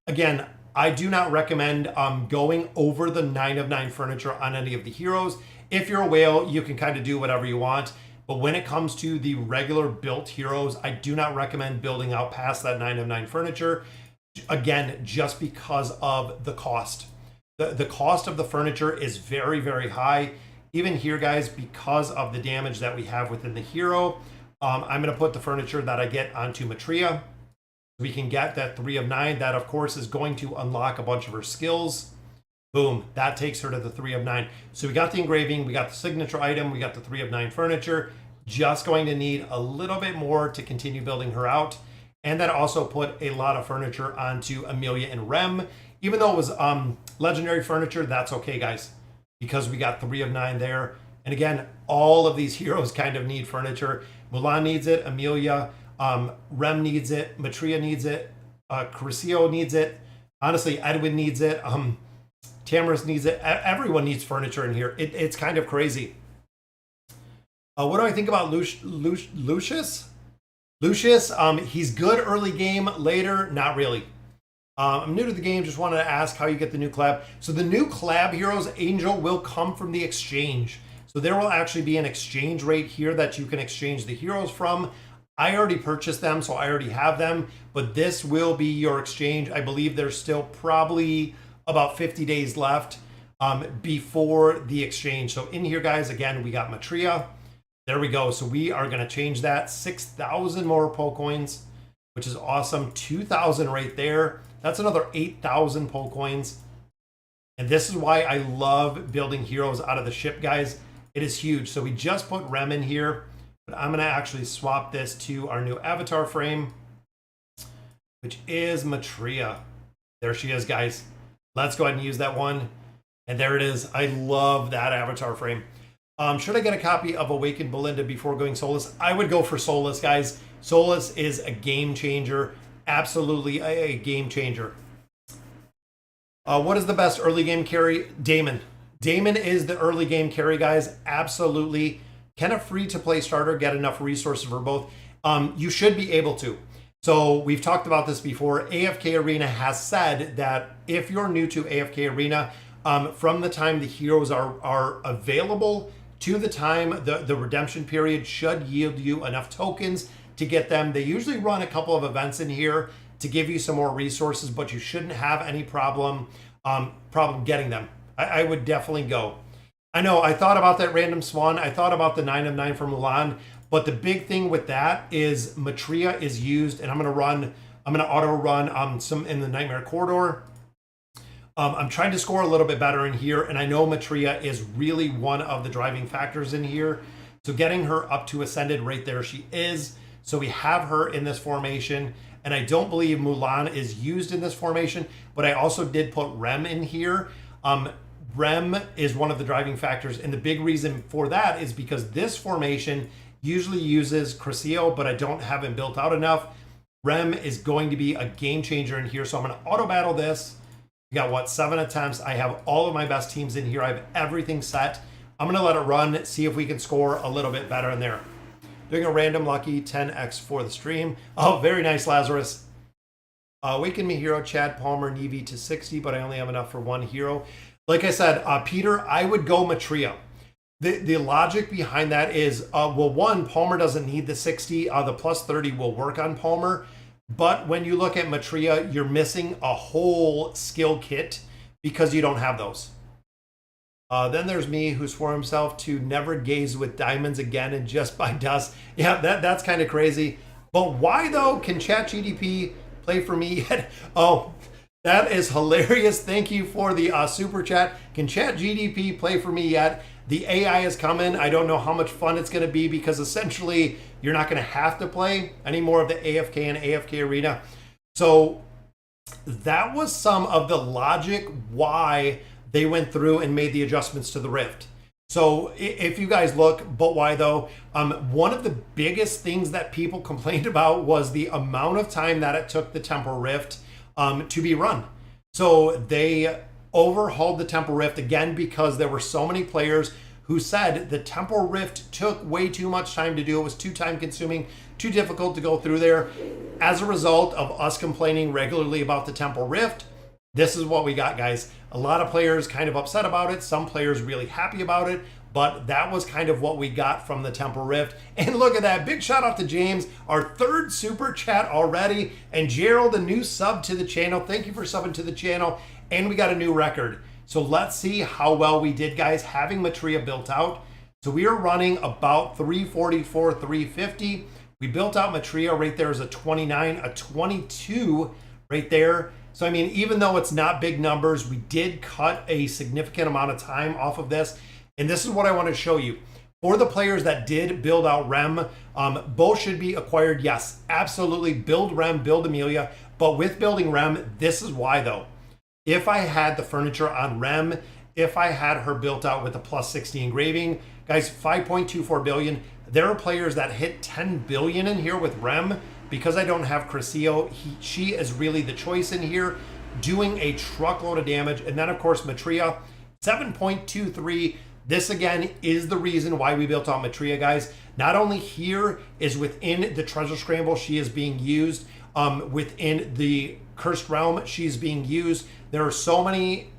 Again, I do not recommend going over the 9 of 9 furniture on any of the heroes. If you're a whale, you can kind of do whatever you want. But when it comes to the regular built heroes, I do not recommend building out past that 9 of 9 furniture. Again, just because of the cost. The cost of the furniture is very, very high. Even here, guys, because of the damage that we have within the hero, I'm going to put the furniture that I get onto Matria. We can get that 3 of 9. That, of course, is going to unlock a bunch of her skills. Boom. That takes her to the 3 of 9. So we got the engraving. We got the signature item. We got the 3 of 9 furniture. Just going to need a little bit more to continue building her out. And then also put a lot of furniture onto Amelia and Rem. Even though it was legendary furniture, that's okay, guys. Because we got 3 of 9 there. And again, all of these heroes kind of need furniture. Mulan needs it. Amelia, Rem needs it. Matria needs it. Crucio needs it. Honestly, Edwin needs it. Tamara's needs it. Everyone needs furniture in here. It's kind of crazy. What do I think about Lucius? Lucius, he's good early game. Later, not really. I'm new to the game. Just wanted to ask how you get the new collab. So the new collab heroes, Angel, will come from the exchange. So there will actually be an exchange rate here that you can exchange the heroes from. I already purchased them, so I already have them. But this will be your exchange. I believe there's still probably about 50 days left before the exchange. So in here, guys, again, we got Matria. There we go. So we are going to change that. 6,000 more Poe coins, which is awesome. 2,000 right there. That's another 8,000 Poe coins. And this is why I love building heroes out of the ship, guys. It is huge. So we just put Rem in here, but I'm going to actually swap this to our new avatar frame, which is Matria. There she is, guys. Let's go ahead and use that one. And there it is. I love that avatar frame. Should I get a copy of Awakened Belinda before going Solus? I would go for Solus, guys. Solus is a game changer. Absolutely a game changer. What is the best early game carry? Damon. Damon is the early game carry, guys. Absolutely. Can a free-to-play starter get enough resources for both? You should be able to. So we've talked about this before. AFK Arena has said that if you're new to AFK Arena, from the time the heroes are available to the time the redemption period should yield you enough tokens to get them. They usually run a couple of events in here to give you some more resources, but you shouldn't have any problem getting them. I would definitely go. I know I thought about that random swan. I thought about the 9 of 9 for Mulan, but the big thing with that is Matria is used, and I'm gonna auto run some in the Nightmare Corridor. I'm trying to score a little bit better in here, and I know Matria is really one of the driving factors in here. So getting her up to Ascended, right there she is. So we have her in this formation, and I don't believe Mulan is used in this formation, but I also did put Rem in here. Rem is one of the driving factors, and the big reason for that is because this formation usually uses Crucio, but I don't have him built out enough. Rem is going to be a game changer in here, so I'm going to auto battle this. We got, what, 7 attempts. I have all of my best teams in here. I have everything set. I'm going to let it run, see if we can score a little bit better in there. Doing a random lucky 10x for the stream. Oh, very nice, Lazarus. Awaken Me hero, Chad Palmer, Nevi to 60, but I only have enough for one hero. Like I said, Peter, I would go Matria. The logic behind that is, well, one, Palmer doesn't need the 60. The plus 30 will work on Palmer. But when you look at Matria, you're missing a whole skill kit because you don't have those. Then there's me, who swore himself to never gaze with diamonds again and just buy dust. Yeah, that's kind of crazy. But why, though? Can ChatGDP play for me yet? Oh, that is hilarious. Thank you for the super chat. Can ChatGDP play for me yet? The AI is coming. I don't know how much fun it's going to be because essentially you're not going to have to play any more of the AFK and AFK Arena. So that was some of the logic why they went through and made the adjustments to the Rift. So if you guys look, but why though? One of the biggest things that people complained about was the amount of time that it took the Temple Rift to be run. So they overhauled the Temple Rift again because there were so many players who said the Temple Rift took way too much time to do. It was too time consuming, too difficult to go through there. As a result of us complaining regularly about the Temple Rift, this is what we got, guys. A lot of players kind of upset about it. Some players really happy about it. But that was kind of what we got from the Temple Rift. And look at that. Big shout out to James, our third super chat already. And Gerald, a new sub to the channel. Thank you for subbing to the channel. And we got a new record. So let's see how well we did, guys, having Matria built out. So we are running about 344, 350. We built out Matria right there as a 29, a 22 right there. So, I mean, even though it's not big numbers, we did cut a significant amount of time off of this. And this is what I want to show you. For the players that did build out Rem, both should be acquired. Yes, absolutely. Build Rem, build Amelia. But with building Rem, this is why, though. If I had the furniture on Rem, if I had her built out with a plus 60 engraving, Guys, 5.24 billion. There are players that hit 10 billion in here with REM. Because I don't have Crescio, she is really the choice in here, doing a truckload of damage. And then, of course, Matria, 7.23. This, again, is the reason why we built out Matria, guys. Not only here is within the Treasure Scramble, she is being used. Within the Cursed Realm, she's being used. There are so many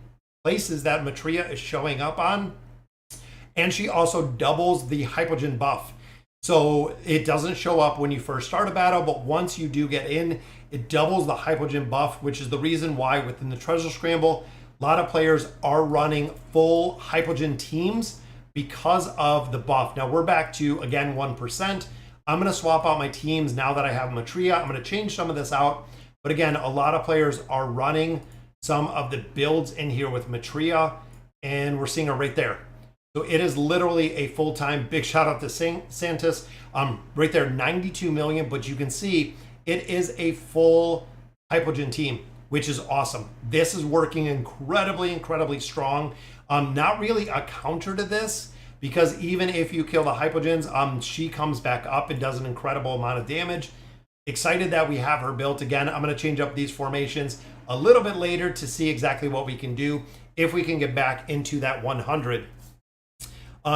places that Matria is showing up on. And she also doubles the Hypogen buff. So it doesn't show up when you first start a battle, but once you do get in, it doubles the Hypogen buff, which is the reason why within the Treasure Scramble, a lot of players are running full Hypogen teams because of the buff. Now we're back to, again, 1%. I'm going to swap out my teams now that I have Matria. I'm going to change some of this out. But again, a lot of players are running some of the builds in here with Matria, and we're seeing her right there. So it is literally a full-time. Big shout out to Santis. Right there, 92 million, but you can see it is a full Hypogen team, which is awesome. This is working incredibly strong. Not really a counter to this, because even if you kill the Hypogens, she comes back up and does an incredible amount of damage. Excited that we have her built. Again, I'm going to change up these formations a little bit later to see exactly what we can do if we can get back into that 100.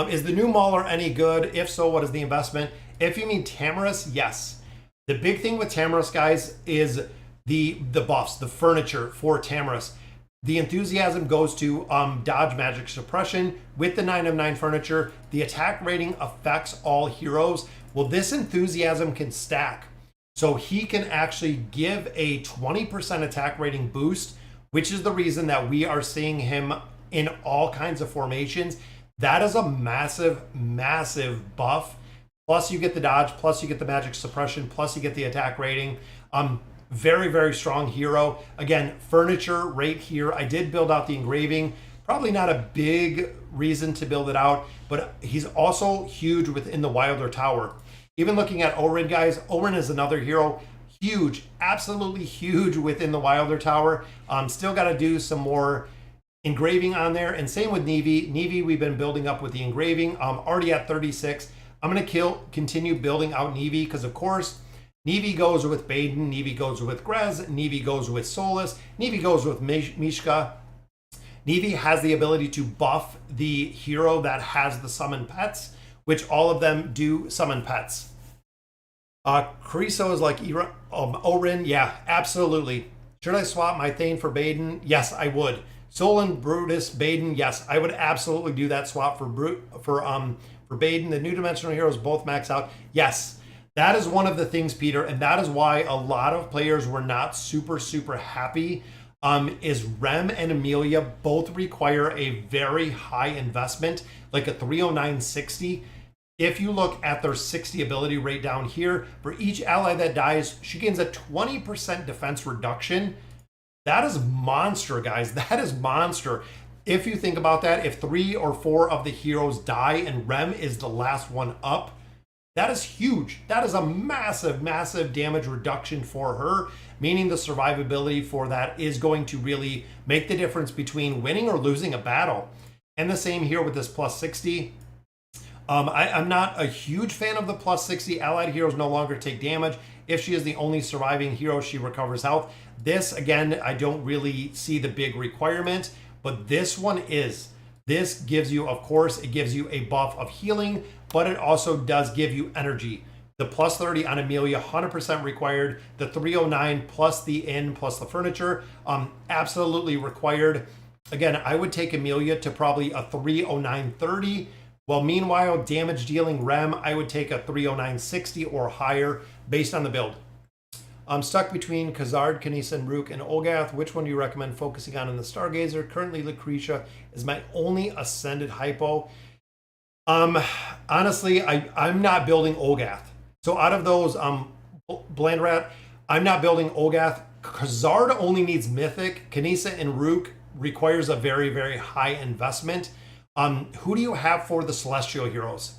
Is the new Mauler any good? If so, what is the investment? If you mean Tamorous, yes. The big thing with Tamorous, guys, is the buffs, the furniture for Tamorous. The enthusiasm goes to dodge magic suppression. With the 9 of 9 furniture, the attack rating affects all heroes. Well, this enthusiasm can stack. So he can actually give a 20% attack rating boost, which is the reason that we are seeing him in all kinds of formations. That is a massive buff. Plus you get the dodge, plus you get the magic suppression, plus you get the attack rating. Very strong hero. Again, furniture right here. I did build out the engraving. Probably not a big reason to build it out, but he's also huge within the Wilder Tower. Even looking at Orin, guys, Orin is another hero. Huge, absolutely huge within the Wilder Tower. Still got to do some more engraving on there, and same with Nevi. Nevi, we've been building up with the engraving. Already at 36. I'm going to continue building out Nevi because, of course, Nevi goes with Baden, Nevi goes with Grez, Nevi goes with Solus, Nevi goes with Mishka. Nevi has the ability to buff the hero that has the summon pets, which all of them do summon pets. Cariso is like Orin. Yeah, absolutely. Should I swap my Thane for Baden? Yes, I would. Solon, Brutus, Baden, yes, I would absolutely do that swap for Baden. The new dimensional heroes both max out. Yes, that is one of the things, Peter, and that is why a lot of players were not super happy. Is Rem and Amelia both require a very high investment, like a 309.60. If you look at their 60 ability rate down here, for each ally that dies, she gains a 20% defense reduction. That is monster, guys. That is monster. If you think about that, if 3 or 4 of the heroes die and Rem is the last one up, that is huge. That is a massive damage reduction for her, meaning the survivability for that is going to really make the difference between winning or losing a battle. And the same here with this plus 60. I'm not a huge fan of the plus 60. Allied heroes no longer take damage. If she is the only surviving hero, she recovers health. This, again, I don't really see the big requirement, but this one is. This gives you, of course, it gives you a buff of healing, but it also does give you energy. The plus 30 on Amelia, 100% required. The 309 plus the inn plus the furniture, absolutely required. Again, I would take Amelia to probably a 309.30. Well, meanwhile, damage dealing Rem, I would take a 309.60 or higher based on the build. I'm stuck between Khazard, Kinisa, and Rook, and Olgath. Which one do you recommend focusing on in the Stargazer? Currently, Lucretia is my only ascended hypo. Honestly, I'm not building Olgath. So out of those, Blandrat, I'm not building Olgath. Khazard only needs Mythic. Kinisa and Rook requires a very high investment. Who do you have for the Celestial heroes?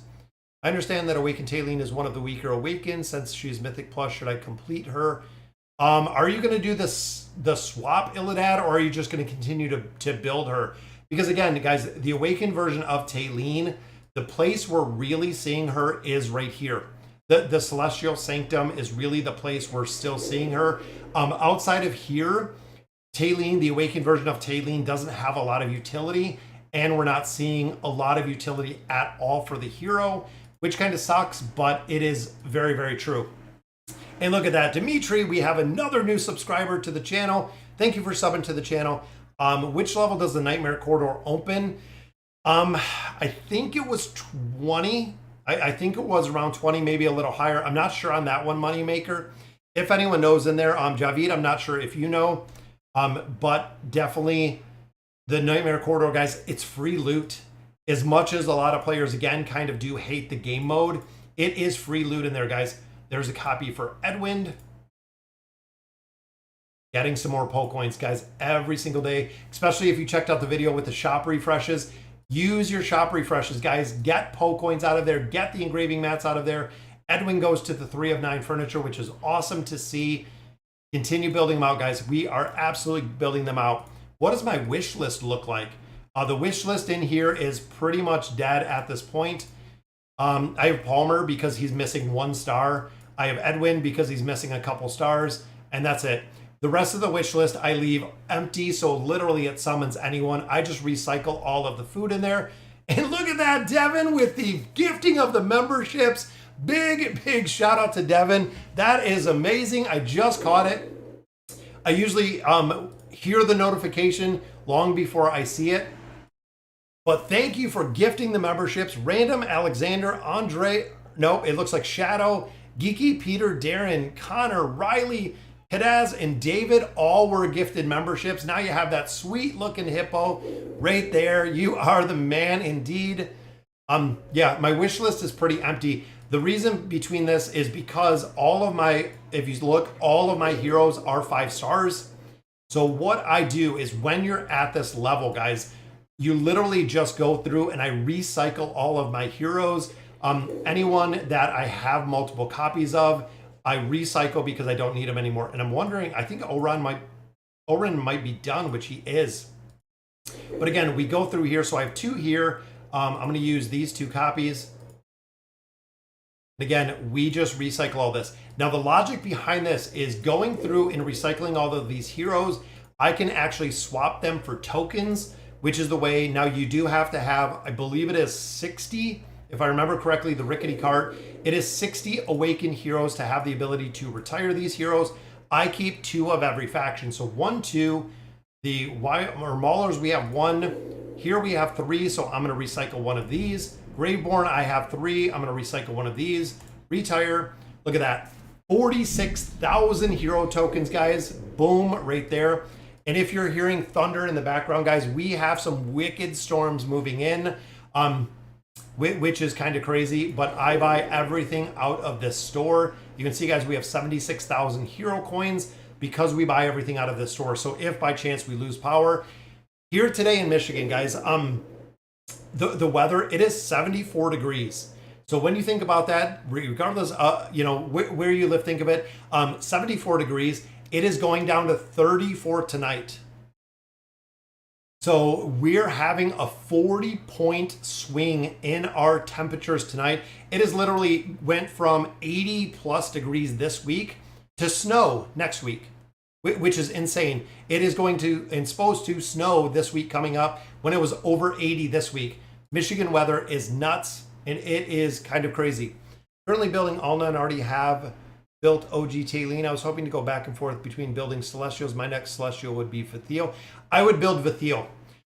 I understand that Awakened Taylene is one of the weaker Awakened. Since she's Mythic Plus, should I complete her? Are you going to do the swap Illidan, or are you just going to continue to build her? Because again, guys, the Awakened version of Taylene, The place we're really seeing her is right here. The Celestial Sanctum is really the place we're still seeing her. Outside of here, Taylene, the awakened version of Taylene, doesn't have a lot of utility, and we're not seeing a lot of utility at all for the hero, which kind of sucks, but it is very, very true. And look at that, Dimitri, we have another new subscriber to the channel. Thank you for subbing to the channel. Which level does the Nightmare Corridor open? I think it was 20. I think it was around 20, maybe a little higher. I'm not sure on that one, Moneymaker. If anyone knows in there, Javid, I'm not sure if you know. But definitely the Nightmare Corridor, guys, it's free loot. As much as a lot of players, again, kind of do hate the game mode, it is free loot in there, guys. There's a copy for Edwind. Getting some more Poe coins, guys, every single day, especially if you checked out the video with the shop refreshes. Use your shop refreshes, guys. Get Poe coins out of there. Get the engraving mats out of there. Edwin goes to the 3 of 9 furniture, which is awesome to see. Continue building them out, guys. We are absolutely building them out. What does my wish list look like? The wish list in here is pretty much dead at this point. I have Palmer because he's missing 1 star. I have Edwin because he's missing a couple stars, and that's it. The rest of the wish list I leave empty, so literally it summons anyone. I just recycle all of the food in there. And look at that, Devin, with the gifting of the memberships. Big, big shout out to Devin. That is amazing. I just caught it. I usually hear the notification long before I see it. But thank you for gifting the memberships. Random, Alexander, Andre, no, it looks like Shadow, Geeky, Peter, Darren, Connor, Riley, Hidaz, and David all were gifted memberships. Now you have that sweet looking hippo right there. You are the man indeed. Yeah, my wish list is pretty empty. The reason between this is because all of my, if you look, all of my heroes are 5 stars. So what I do is when you're at this level, guys, you literally just go through and I recycle all of my heroes. Anyone that I have multiple copies of, I recycle because I don't need them anymore. And I'm wondering, I think Oren might be done, which he is. But again, we go through here. So I have 2 here. I'm going to use these 2 copies. Again, we just recycle all this. Now, the logic behind this is going through and recycling all of these heroes. I can actually swap them for tokens, which is the way. Now, you do have to have, I believe it is 60, if I remember correctly, the rickety cart. It is 60 awakened heroes to have the ability to retire these heroes. I keep 2 of every faction. So 1, 2, the Maulers, we have 1. Here we have 3, so I'm going to recycle 1 of these. Graveborn, I have 3. I'm going to recycle 1 of these. Retire. Look at that. 46,000 hero tokens, guys. Boom, right there. And if you're hearing thunder in the background, guys, we have some wicked storms moving in, which is kind of crazy, but I buy everything out of this store. You can see, guys, we have 76,000 hero coins because we buy everything out of this store. So if by chance we lose power, here today in Michigan, guys, the weather, it is 74 degrees. So when you think about that, regardless, you know, where you live, think of it, 74 degrees, it is going down to 34 tonight. So we're having a 40-point swing in our temperatures tonight. It is literally went from 80 plus degrees this week to snow next week, which is insane. It is going to and supposed to snow this week coming up when it was over 80 this week. Michigan weather is nuts and it is kind of crazy. Currently building Alna and already have built OG Taylene. I was hoping to go back and forth between building Celestials. My next Celestial would be Vathiel. I would build Vathiel.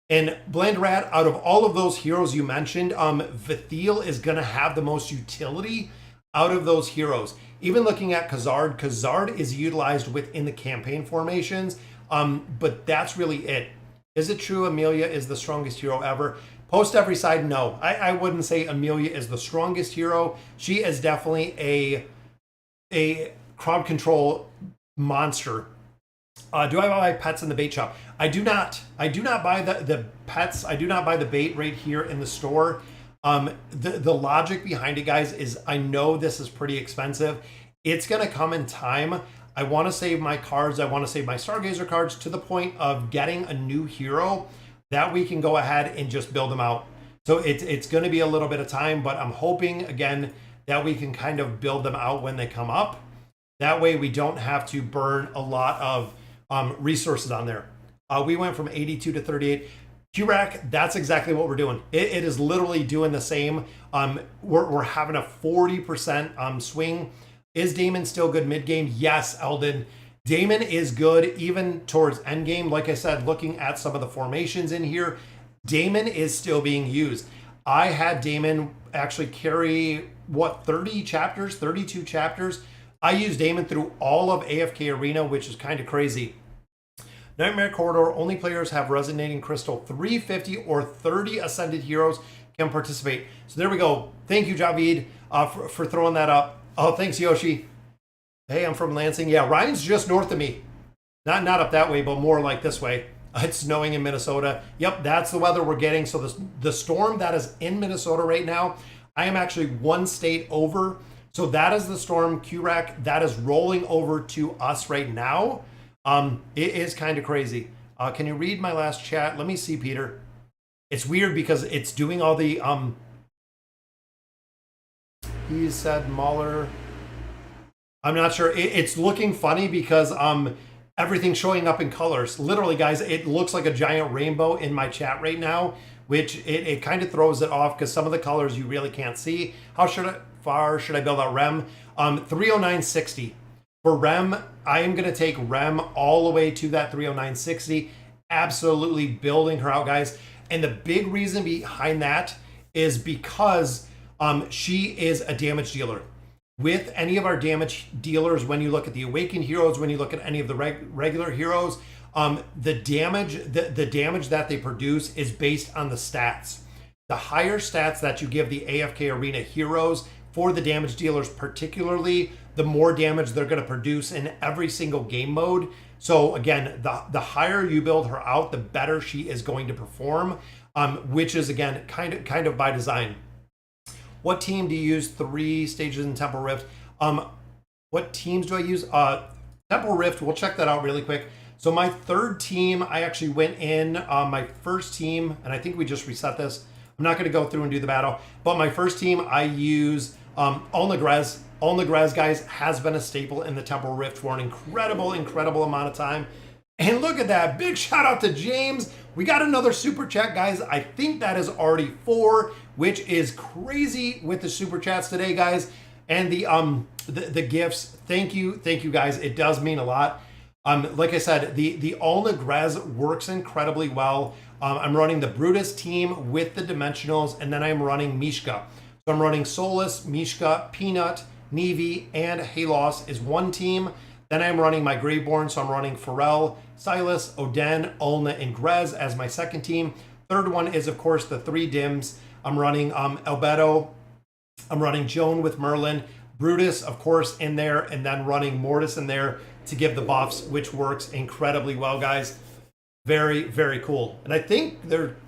And Blandrat, out of all of those heroes you mentioned, Vathiel is going to have the most utility out of those heroes. Even looking at Khazard, Khazard is utilized within the campaign formations, but that's really it. Is it true Amelia is the strongest hero ever? Post every side, no. I wouldn't say Amelia is the strongest hero. She is definitely a crowd control monster. Do I buy pets in the bait shop? I do not. I do not buy the pets. I do not buy the bait right here in the store. The logic behind it, guys, is I know this is pretty expensive. It's going to come in time. I want to save my cards. I want to save my Stargazer cards to the point of getting a new hero that we can go ahead and just build them out. So it's going to be a little bit of time, but I'm hoping, again, that we can kind of build them out when they come up. That way we don't have to burn a lot of resources on there. We went from 82 to 38. QRAC, that's exactly what we're doing. It is literally doing the same. We're having a 40% swing. Is Damon still good mid-game? Yes, Eldon. Damon is good even towards endgame. Like I said, looking at some of the formations in here, Damon is still being used. I had Damon actually carry, what, 30 chapters, 32 chapters? I used Damon through all of AFK Arena, which is kind of crazy. Nightmare Corridor, only players have Resonating Crystal 350 or 30 Ascended Heroes can participate. So there we go. Thank you, Javid, for throwing that up. Oh, thanks, Yoshi. Hey, I'm from Lansing. Yeah, Ryan's just north of me. Not up that way, but more like this way. It's snowing in Minnesota. Yep, that's the weather we're getting. So the storm that is in Minnesota right now, I am actually one state over. So that is the storm, QRAC, that is rolling over to us right now. It is kind of crazy. Can you read my last chat? Let me see, Peter. It's weird because it's doing all the, he said Mahler. I'm not sure. It's looking funny because everything's showing up in colors. Literally, guys, it looks like a giant rainbow in my chat right now, which it kind of throws it off because some of the colors you really can't see. How far should I build out REM? 309.60. For REM, I am going to take REM all the way to that 309.60. Absolutely building her out, guys. And the big reason behind that is because she is a damage dealer. With any of our damage dealers, when you look at the Awakened heroes, when you look at any of the regular heroes, the damage that they produce is based on the stats. The higher stats that you give the AFK Arena heroes for the damage dealers particularly, the more damage they're going to produce in every single game mode. So again, the higher you build her out, the better she is going to perform, which is, again, kind of by design. What team do you use 3 stages in Temple Rift? What teams do I use? Temple Rift, we'll check that out really quick. So my third team, I actually went in my first team, and I think we just reset this. I'm not going to go through and do the battle, but my first team, I use Olnagrez. Olnagrez, guys, has been a staple in the Temple Rift for an incredible amount of time. And look at that. Big shout out to James. We got another super chat, guys. I think that is already 4, which is crazy with the super chats today, guys. And the gifts. Thank you, guys. It does mean a lot. Like I said, the Olnagrez works incredibly well. I'm running the Brutus team with the Dimensionals, and then I'm running Mishka. So I'm running Solus, Mishka, Peanut, Nevi, and Halos is one team. Then I'm running my Graveborn, so I'm running Pharrell, Silas, Oden, Olna, and Grez as my second team. Third one is, of course, the 3 Dims. I'm running Albedo. I'm running Joan with Merlin. Brutus, of course, in there, and then running Mortis in there to give the buffs, which works incredibly well, guys. Very, very cool. And I think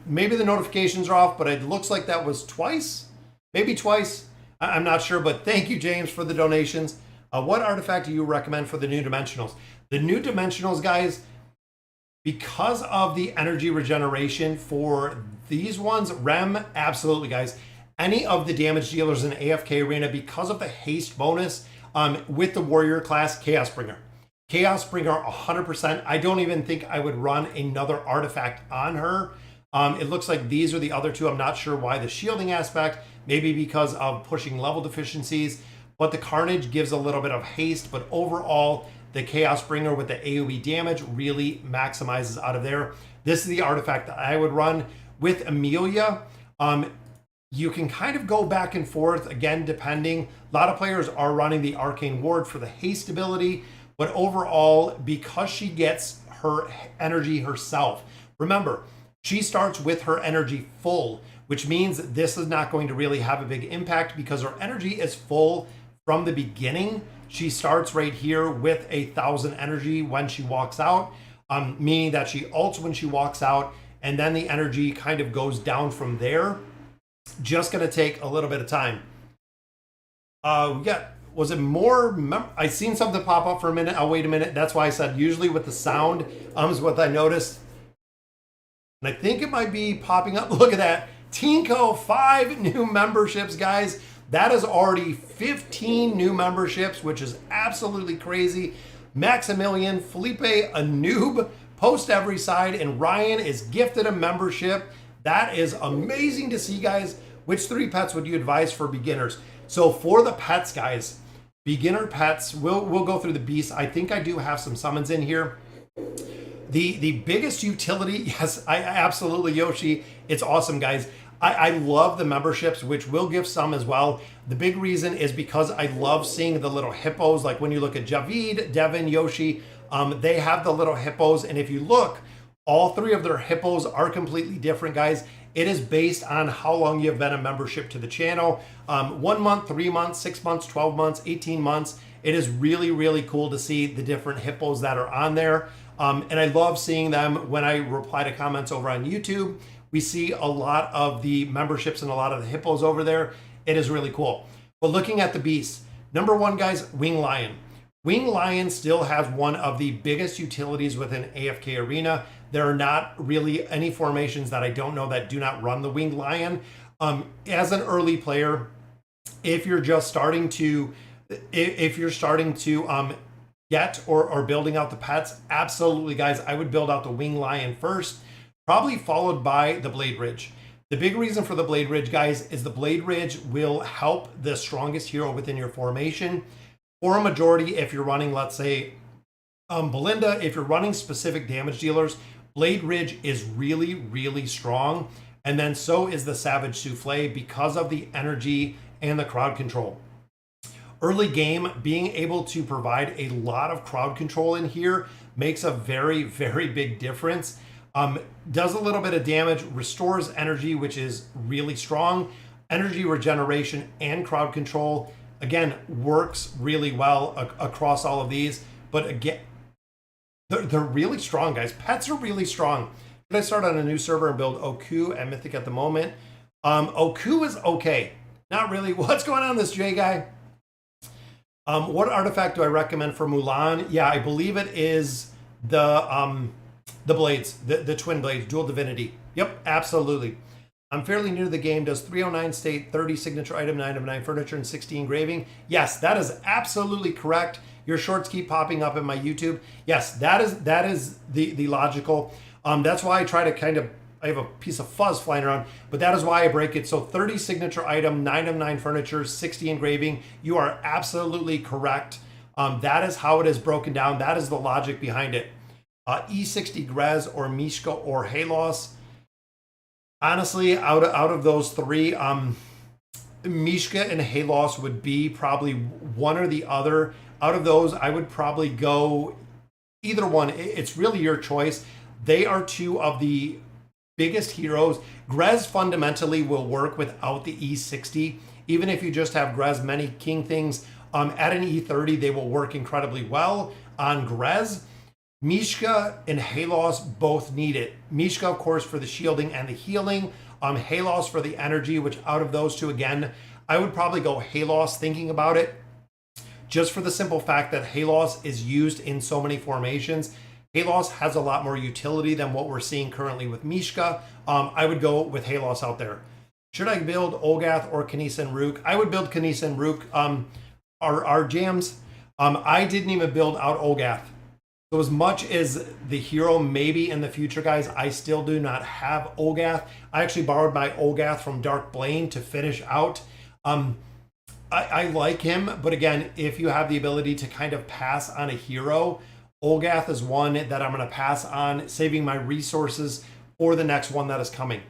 maybe the notifications are off, but it looks like that was twice. Maybe twice. I'm not sure, but thank you, James, for the donations. What artifact do you recommend for the new Dimensionals? The new Dimensionals, guys, because of the energy regeneration for these ones, REM, absolutely, guys. Any of the damage dealers in AFK Arena, because of the haste bonus with the Warrior class, Chaos Bringer. Chaos Bringer, 100%. I don't even think I would run another artifact on her. It looks like these are the other 2. I'm not sure why. The shielding aspect, maybe because of pushing level deficiencies, but the Carnage gives a little bit of haste. But overall, the Chaos Bringer with the AoE damage really maximizes out of there. This is the artifact that I would run. With Amelia, you can kind of go back and forth, again, depending. A lot of players are running the Arcane Ward for the haste ability, but overall, because she gets her energy herself, remember, she starts with her energy full, which means that this is not going to really have a big impact because her energy is full from the beginning. She starts right here with 1,000 energy when she walks out, meaning that she ults when she walks out, and then the energy kind of goes down from there. Just going to take a little bit of time. Was it more? I seen something pop up for a minute. I'll wait a minute. That's why I said usually with the sound is what I noticed. And I think it might be popping up. Look at that. Tinko, 5 new memberships, guys. That is already 15 new memberships, which is absolutely crazy. Maximilian, Felipe, a noob, post every side, and Ryan is gifted a membership. That is amazing to see, guys. Which 3 pets would you advise for beginners? So for the pets, guys, beginner pets, we'll go through the beasts. I think I do have some summons in here. The biggest utility, yes, I absolutely, Yoshi. It's awesome, guys. I love the memberships, which we'll give some as well. The big reason is because I love seeing the little hippos. Like when you look at Javid, Devin, Yoshi, they have the little hippos. And if you look, all 3 of their hippos are completely different, guys. It is based on how long you've been a membership to the channel. 1 month, 3 months, 6 months, 12 months, 18 months. It is really, really cool to see the different hippos that are on there. And I love seeing them when I reply to comments over on YouTube. We see a lot of the memberships and a lot of the hippos over there. It is really cool. But looking at the beasts, number 1, guys, Wing Lion. Wing Lion still has one of the biggest utilities within AFK Arena. There are not really any formations that I don't know that do not run the Wing Lion. As an early player, if you're just starting to, get or building out the pets, absolutely, guys, I would build out the Wing Lion first, probably followed by the Blade Ridge. The big reason for the Blade Ridge, guys, is the Blade Ridge will help the strongest hero within your formation. For a majority, if you're running, let's say, Belinda, if you're running specific damage dealers, Blade Ridge is really, really strong. And then so is the Savage Souffle because of the energy and the crowd control. Early game, being able to provide a lot of crowd control in here makes a very, very big difference. Does a little bit of damage, restores energy, which is really strong. Energy regeneration and crowd control, again, works really well across all of these. But again, they're really strong, guys. Pets are really strong. Should I start on a new server and build Oku and Mythic at the moment? Oku is okay. Not really. What's going on, this J guy? What artifact do I recommend for Mulan? Yeah, I believe it is the blades, the twin blades, dual divinity. Yep, absolutely. I'm fairly new to the game. Does 309 state 30 signature item, 9 of 9 furniture, and 60 engraving? Yes, that is absolutely correct. Your shorts keep popping up in my YouTube. Yes, that is the logical. That's why I try to kind of, I have a piece of fuzz flying around, but that is why I break it. So 30 signature item, 9 of 9 furniture, 60 engraving. You are absolutely correct. That is how it is broken down. That is the logic behind it. E60 Grez or Mishka or Halos. Honestly, out of those 3, Mishka and Halos would be probably one or the other. Out of those, I would probably go either one. It's really your choice. They are 2 of the biggest heroes. Grez fundamentally will work without the E60. Even if you just have Grez many king things, at an E30, they will work incredibly well on Grez. Mishka and Halos both need it. Mishka, of course, for the shielding and the healing. Halos for the energy, which out of those 2, again, I would probably go Halos thinking about it. Just for the simple fact that Halos is used in so many formations. Halos has a lot more utility than what we're seeing currently with Mishka. I would go with Halos out there. Should I build Olgath or Kanisa and Rook? I would build Kanisa and Rook. Our jams, I didn't even build out Olgath. So as much as the hero maybe in the future, guys, I still do not have Olgath. I actually borrowed my Olgath from Dark Blaine to finish out. I like him, but again, if you have the ability to kind of pass on a hero, Olgath is one that I'm going to pass on, saving my resources for the next one that is coming.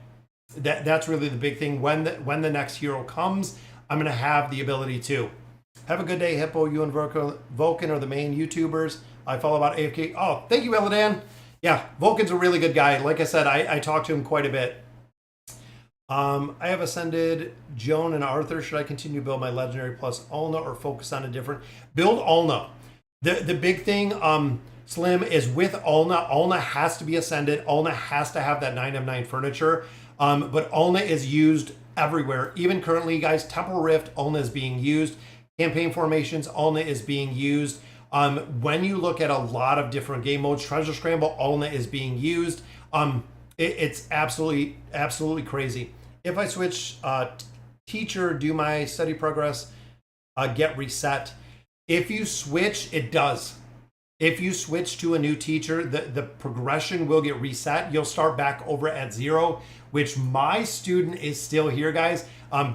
That's really the big thing. When the next hero comes, I'm going to have the ability to. Have a good day, Hippo. You and Vulcan are the main YouTubers I follow about AFK. Oh, thank you, Eladan. Yeah, Vulcan's a really good guy. Like I said, I talk to him quite a bit. I have ascended Joan and Arthur. Should I continue to build my legendary plus Ulna or focus on a different? Build Ulna. The big thing, Slim, is with Ulna. Ulna has to be ascended. Ulna has to have that 9 of 9 furniture. But Ulna is used everywhere. Even currently, guys, Temple Rift, Ulna is being used. Campaign formations, Ulna is being used. When you look at a lot of different game modes, Treasure Scramble, Ulna is being used. It's absolutely crazy. if I switch teacher, do my study progress get reset? If you switch, it does. If you switch to a new teacher, the progression will get reset. You'll start back over at 0, which my student is still here, guys.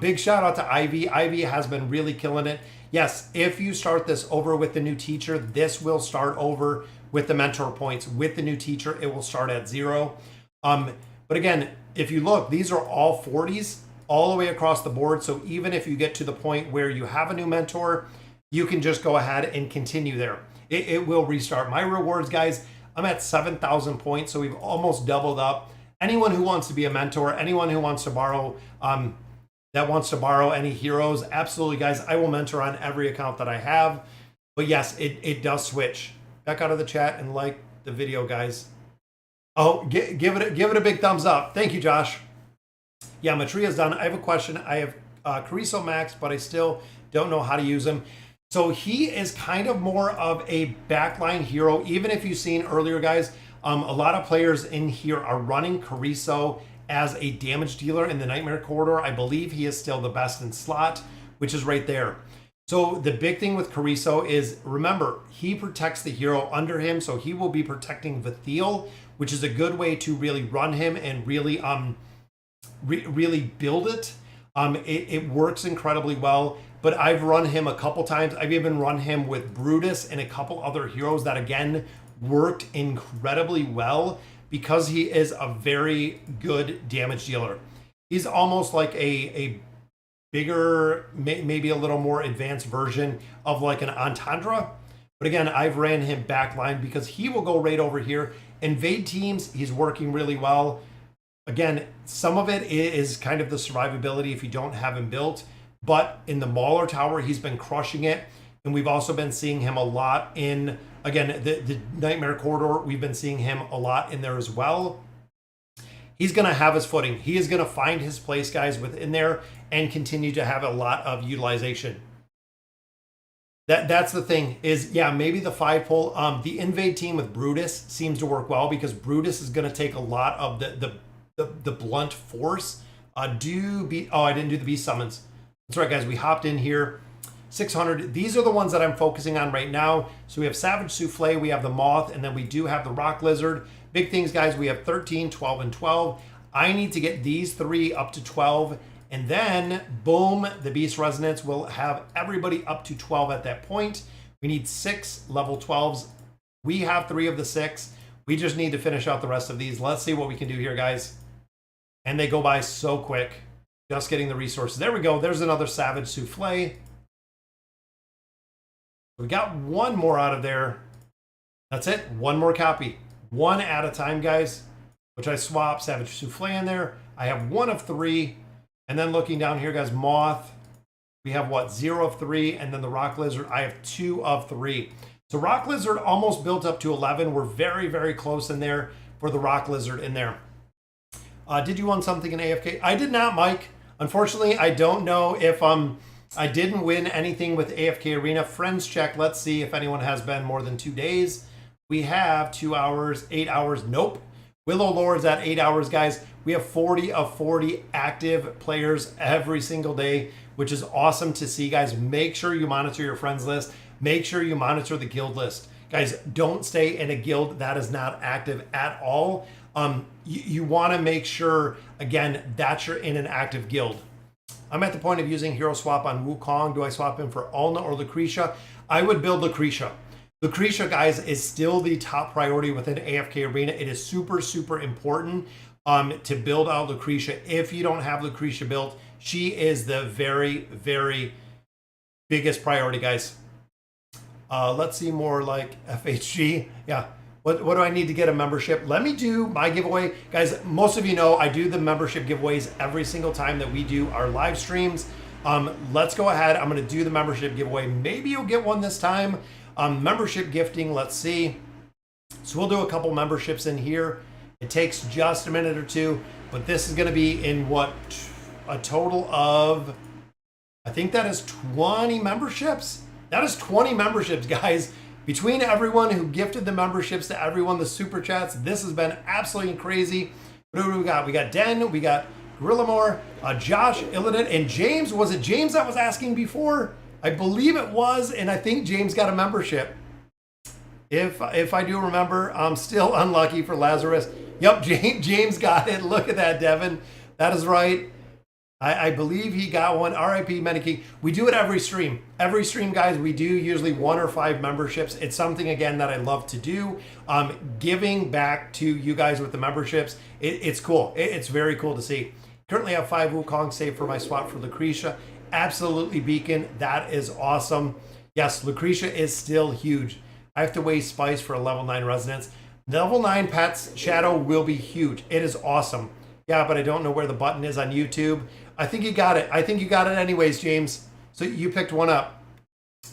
Big shout out to Ivy. Ivy has been really killing it. Yes, if you start this over with the new teacher, this will start over with the mentor points. With the new teacher, it will start at 0. But again, if you look, these are all 40s all the way across the board. So even if you get to the point where you have a new mentor, you can just go ahead and continue there. It will restart. My rewards, guys, I'm at 7,000 points, so we've almost doubled up. Anyone who wants to be a mentor, anyone who wants to borrow, any heroes, absolutely, guys, I will mentor on every account that I have. But yes, it does switch. Back out of the chat and like the video, guys. Oh, give it a big thumbs up. Thank you, Josh. Yeah, Matria's done. I have a question. I have Carrizo Max, but I still don't know how to use him. So he is kind of more of a backline hero. Even if you've seen earlier, guys, a lot of players in here are running Carrizo as a damage dealer in the Nightmare Corridor. I believe he is still the best in slot, which is right there. So the big thing with Carrizo is, remember, he protects the hero under him, so he will be protecting Vathiel, which is a good way to really run him and really really build it. It works incredibly well. But I've run him a couple times. I've even run him with Brutus and a couple other heroes that, again, worked incredibly well because he is a very good damage dealer. He's almost like a bigger, maybe a little more advanced version of like an Entendre. But again, I've ran him backline because he will go right over here. Invade teams, he's working really well. Again, some of it is kind of the survivability if you don't have him built. But in the Mauler Tower, he's been crushing it. And we've also been seeing him a lot in, again, the Nightmare Corridor. We've been seeing him a lot in there as well. He's going to have his footing. He is going to find his place, guys, within there and continue to have a lot of utilization. That's the thing is, yeah, maybe the 5-pole. The invade team with Brutus seems to work well because Brutus is going to take a lot of the blunt force. I didn't do the beast summons. That's right, guys. We hopped in here. 600. These are the ones that I'm focusing on right now. So we have Savage Souffle, we have the Moth, and then we do have the Rock Lizard. Big things, guys. We have 13, 12, and 12. I need to get these 3 up to 12. And then, boom, the Beast Resonance will have everybody up to 12 at that point. We need 6 level 12s. We have 3 of the 6. We just need to finish out the rest of these. Let's see what we can do here, guys. And they go by so quick. Just getting the resources. There we go. There's another Savage Souffle. We got 1 more out of there. That's it. 1 more copy. 1 at a time, guys. Which I swap Savage Souffle in there. I have 1 of 3. And then looking down here, guys, Moth. We have what? 0 of 3. And then the Rock Lizard, I have 2 of 3. So Rock Lizard almost built up to 11. We're very, very close in there for the Rock Lizard in there. Did you win something in AFK? I did not, Mike. Unfortunately, I don't know if I didn't win anything with AFK Arena. Friends check. Let's see if anyone has been more than 2 days. We have 2 hours, 8 hours. Nope. Willow Lord's at 8 hours, guys. We have 40 of 40 active players every single day, which is awesome to see, guys. Make sure you monitor your friends list. Make sure you monitor the guild list. Guys, don't stay in a guild that is not active at all. You want to make sure, again, that you're in an active guild. I'm at the point of using hero swap on Wukong. Do I swap him for Ulna or Lucretia? I would build Lucretia. Lucretia, guys, is still the top priority within AFK Arena. It is super, super important to build out Lucretia. If you don't have Lucretia built, she is the very, very biggest priority, guys. Let's see more like FHG. Yeah. What do I need to get a membership? Let me do my giveaway. Guys, most of you know I do the membership giveaways every single time that we do our live streams. Let's go ahead. I'm going to do the membership giveaway. Maybe you'll get one this time. Membership gifting, let's see. So we'll do a couple memberships in here. It takes just a minute or two, but this is going to be in what? A total of, I think that is 20 memberships. That is 20 memberships, guys. Between everyone who gifted the memberships to everyone, the super chats, this has been absolutely crazy. What do we got? We got Den, we got Grillamore, Josh, Illidan, and James. Was it James that was asking before? I believe it was, and I think James got a membership. If I do remember, I'm still unlucky for Lazarus. Yep, James got it. Look at that, Devin. That is right. I believe he got one. RIP Mediking. We do it every stream. Every stream, guys, we do usually 1 or 5 memberships. It's something, again, that I love to do. Giving back to you guys with the memberships, it's cool. It's very cool to see. Currently have 5 Wukong saved for my swap for Lucretia. Absolutely, Beacon. That is awesome. Yes, Lucretia is still huge. I have to waste spice for a level 9 residence. Level 9 pets, Shadow will be huge. It is awesome. Yeah, but I don't know where the button is on YouTube. I think you got it. I think you got it anyways, James. So you picked one up.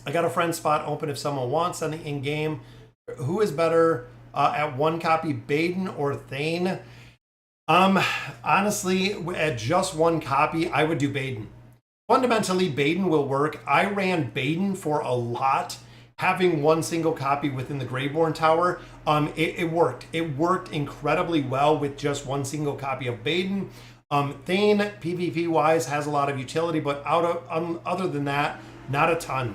I got a friend spot open if someone wants on the in-game. Who is better at 1 copy, Baden or Thane? Honestly, at just 1 copy, I would do Baden. Fundamentally, Baden will work. I ran Baden for a lot. Having 1 single copy within the Greyborn Tower, it worked. It worked incredibly well with just 1 single copy of Baden. Thane, PvP-wise, has a lot of utility, but other than that, not a ton.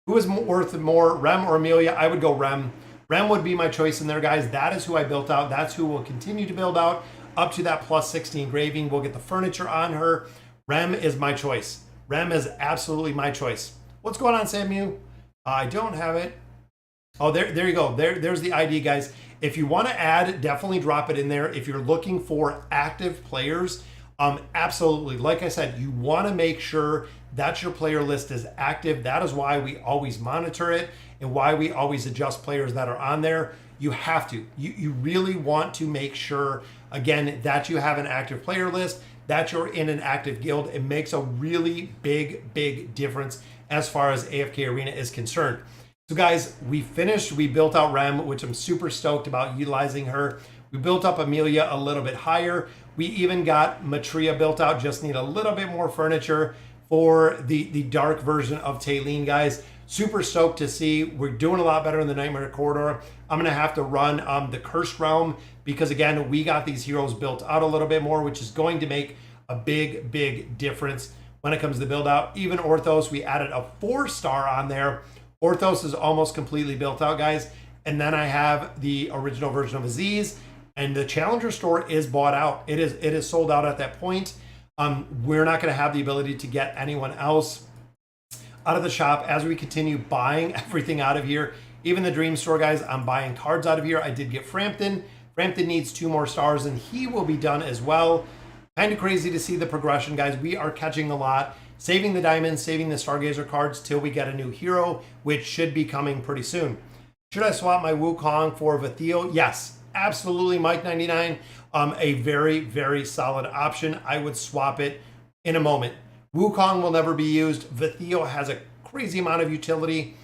Who is worth more, Rem or Amelia? I would go Rem. Rem would be my choice in there, guys. That is who I built out. That's who we'll continue to build out up to that plus 60 engraving. We'll get the furniture on her. Rem is my choice. Rem is absolutely my choice. What's going on, Samu? I don't have it. Oh, there you go. There's the ID, guys. If you want to add, definitely drop it in there. If you're looking for active players, absolutely. Like I said, you want to make sure that your player list is active. That is why we always monitor it and why we always adjust players that are on there. You have to. You really want to make sure, again, that you have an active player list, that you're in an active guild. It makes a really big difference as far as AFK Arena is concerned. So guys, we finished. We built out Rem, which I'm super stoked about utilizing her. We built up Amelia a little bit higher. We even got Matria built out. Just need a little bit more furniture for the dark version of Taylene, guys. Super stoked to see. We're doing a lot better in the Nightmare Corridor. I'm going to have to run the Cursed Realm because, again, we got these heroes built out a little bit more, which is going to make a big difference when it comes to build out. Even Orthos, we added a 4-star on there. Orthos is almost completely built out, guys. And then I have the original version of Aziz, and the Challenger store is bought out. It is sold out at that point. We're not going to have the ability to get anyone else out of the shop as we continue buying everything out of here. Even the Dream store, guys, I'm buying cards out of here. I did get Frampton. Frampton needs 2 more stars, and he will be done as well. Kind of crazy to see the progression, guys. We are catching a lot. Saving the diamonds, saving the Stargazer cards till we get a new hero, which should be coming pretty soon. Should I swap my Wukong for Vathiel? Yes, absolutely, Mike99. A very solid option. I would swap it in a moment. Wukong will never be used. Vathiel has a crazy amount of utility.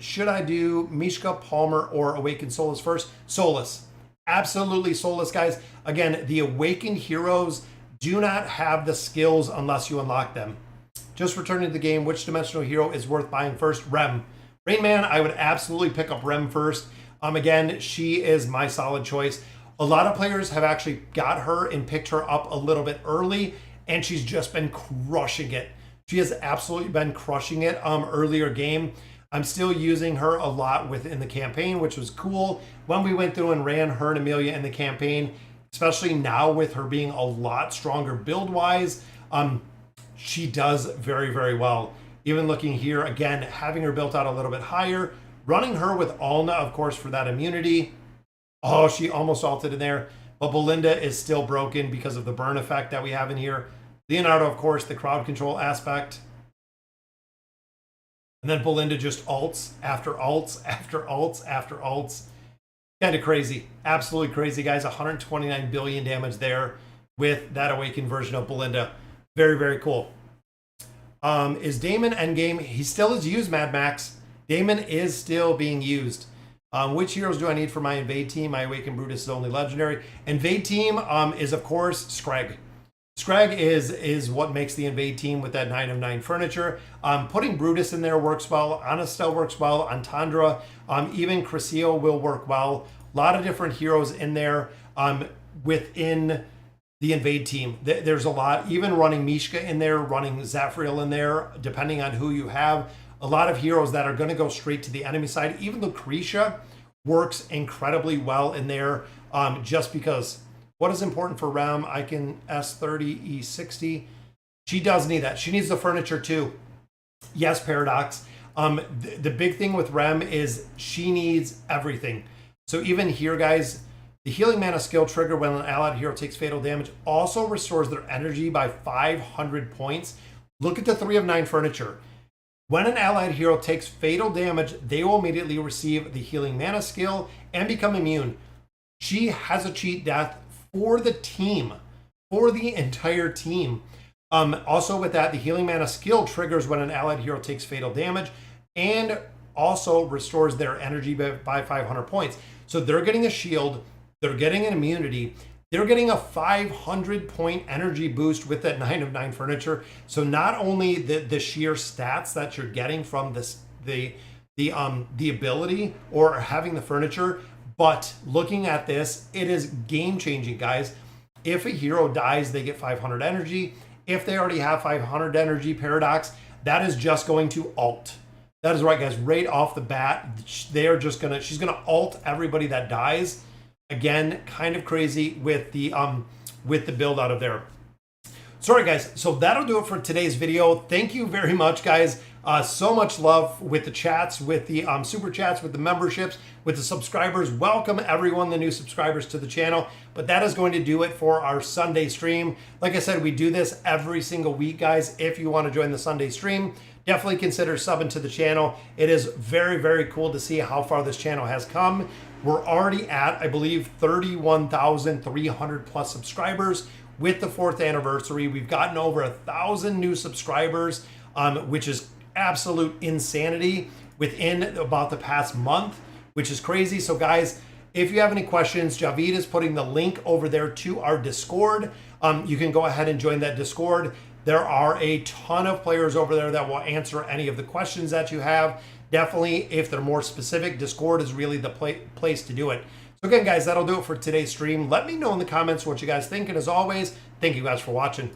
Should I do Mishka, Palmer, or Awakened Solus first? Solus. Absolutely Solus, guys. Again, the Awakened heroes do not have the skills unless you unlock them. Just returning to the game, which dimensional hero is worth buying first? Rem. Rain Man, I would absolutely pick up Rem first. Again, she is my solid choice. A lot of players have actually got her and picked her up a little bit early, and she's just been crushing it. She has absolutely been crushing it earlier game. I'm still using her a lot within the campaign, which was cool. When we went through and ran her and Amelia in the campaign, especially now with her being a lot stronger build-wise, she does very well. Even looking here, again, having her built out a little bit higher, running her with Alna, of course, for that immunity. Oh, she almost ulted in there, but Belinda is still broken because of the burn effect that we have in here. Leonardo, of course, the crowd control aspect. And then Belinda just ults after ults after ults after ults. Kind of crazy. Absolutely crazy, guys. 129 billion damage there with that awakened version of Belinda. Very cool. Is Damon endgame? He still is used, Mad Max. Damon is still being used. Which heroes do I need for my invade team? My awakened Brutus is only legendary. Invade team is, of course, Scrag. Scrag is what makes the invade team with that 9 of 9 furniture. Putting Brutus in there works well. Anistel works well. Antandra, even Crescio will work well. A lot of different heroes in there within the invade team. There's a lot, even running Mishka in there, running Zafriel in there, depending on who you have. A lot of heroes that are going to go straight to the enemy side. Even Lucretia works incredibly well in there, just because what is important for Rem? I can S30, E60. She does need that. She needs the furniture too. Yes, Paradox. The big thing with Rem is she needs everything. So even here, guys, the healing mana skill trigger when an allied hero takes fatal damage also restores their energy by 500 points. Look at the 3 of 9 furniture. When an allied hero takes fatal damage, they will immediately receive the healing mana skill and become immune. She has a cheat death for the team, for the entire team. Also with that, the healing mana skill triggers when an allied hero takes fatal damage and also restores their energy by 500 points. So they're getting a shield, they're getting an immunity, they're getting a 500 point energy boost with that 9 of 9 furniture. So not only the sheer stats that you're getting from this, the ability or having the furniture, but looking at this, it is game changing, guys. If a hero dies, they get 500 energy. If they already have 500 energy, Paradox, that is just going to ult. That is right, guys. Right off the bat, they're just gonna, she's gonna ult everybody that dies. Again, kind of crazy with the build out of there. Sorry, guys. So that'll do it for today's video. Thank you very much, guys. So much love with the chats, with the super chats, with the memberships, with the subscribers. Welcome everyone, the new subscribers to the channel. But that is going to do it for our Sunday stream. Like I said, we do this every single week, guys. If you want to join the Sunday stream, definitely consider subbing to the channel. It is very, very cool to see how far this channel has come. We're already at, I believe, 31,300 plus subscribers with the 4th anniversary. We've gotten over 1,000 new subscribers, which is absolute insanity within about the past month, which is crazy. So guys, if you have any questions, Javid is putting the link over there to our Discord. You can go ahead and join that Discord. There are a ton of players over there that will answer any of the questions that you have. Definitely, if they're more specific, Discord is really the place to do it. So again, guys, that'll do it for today's stream. Let me know in the comments what you guys think. And as always, thank you guys for watching.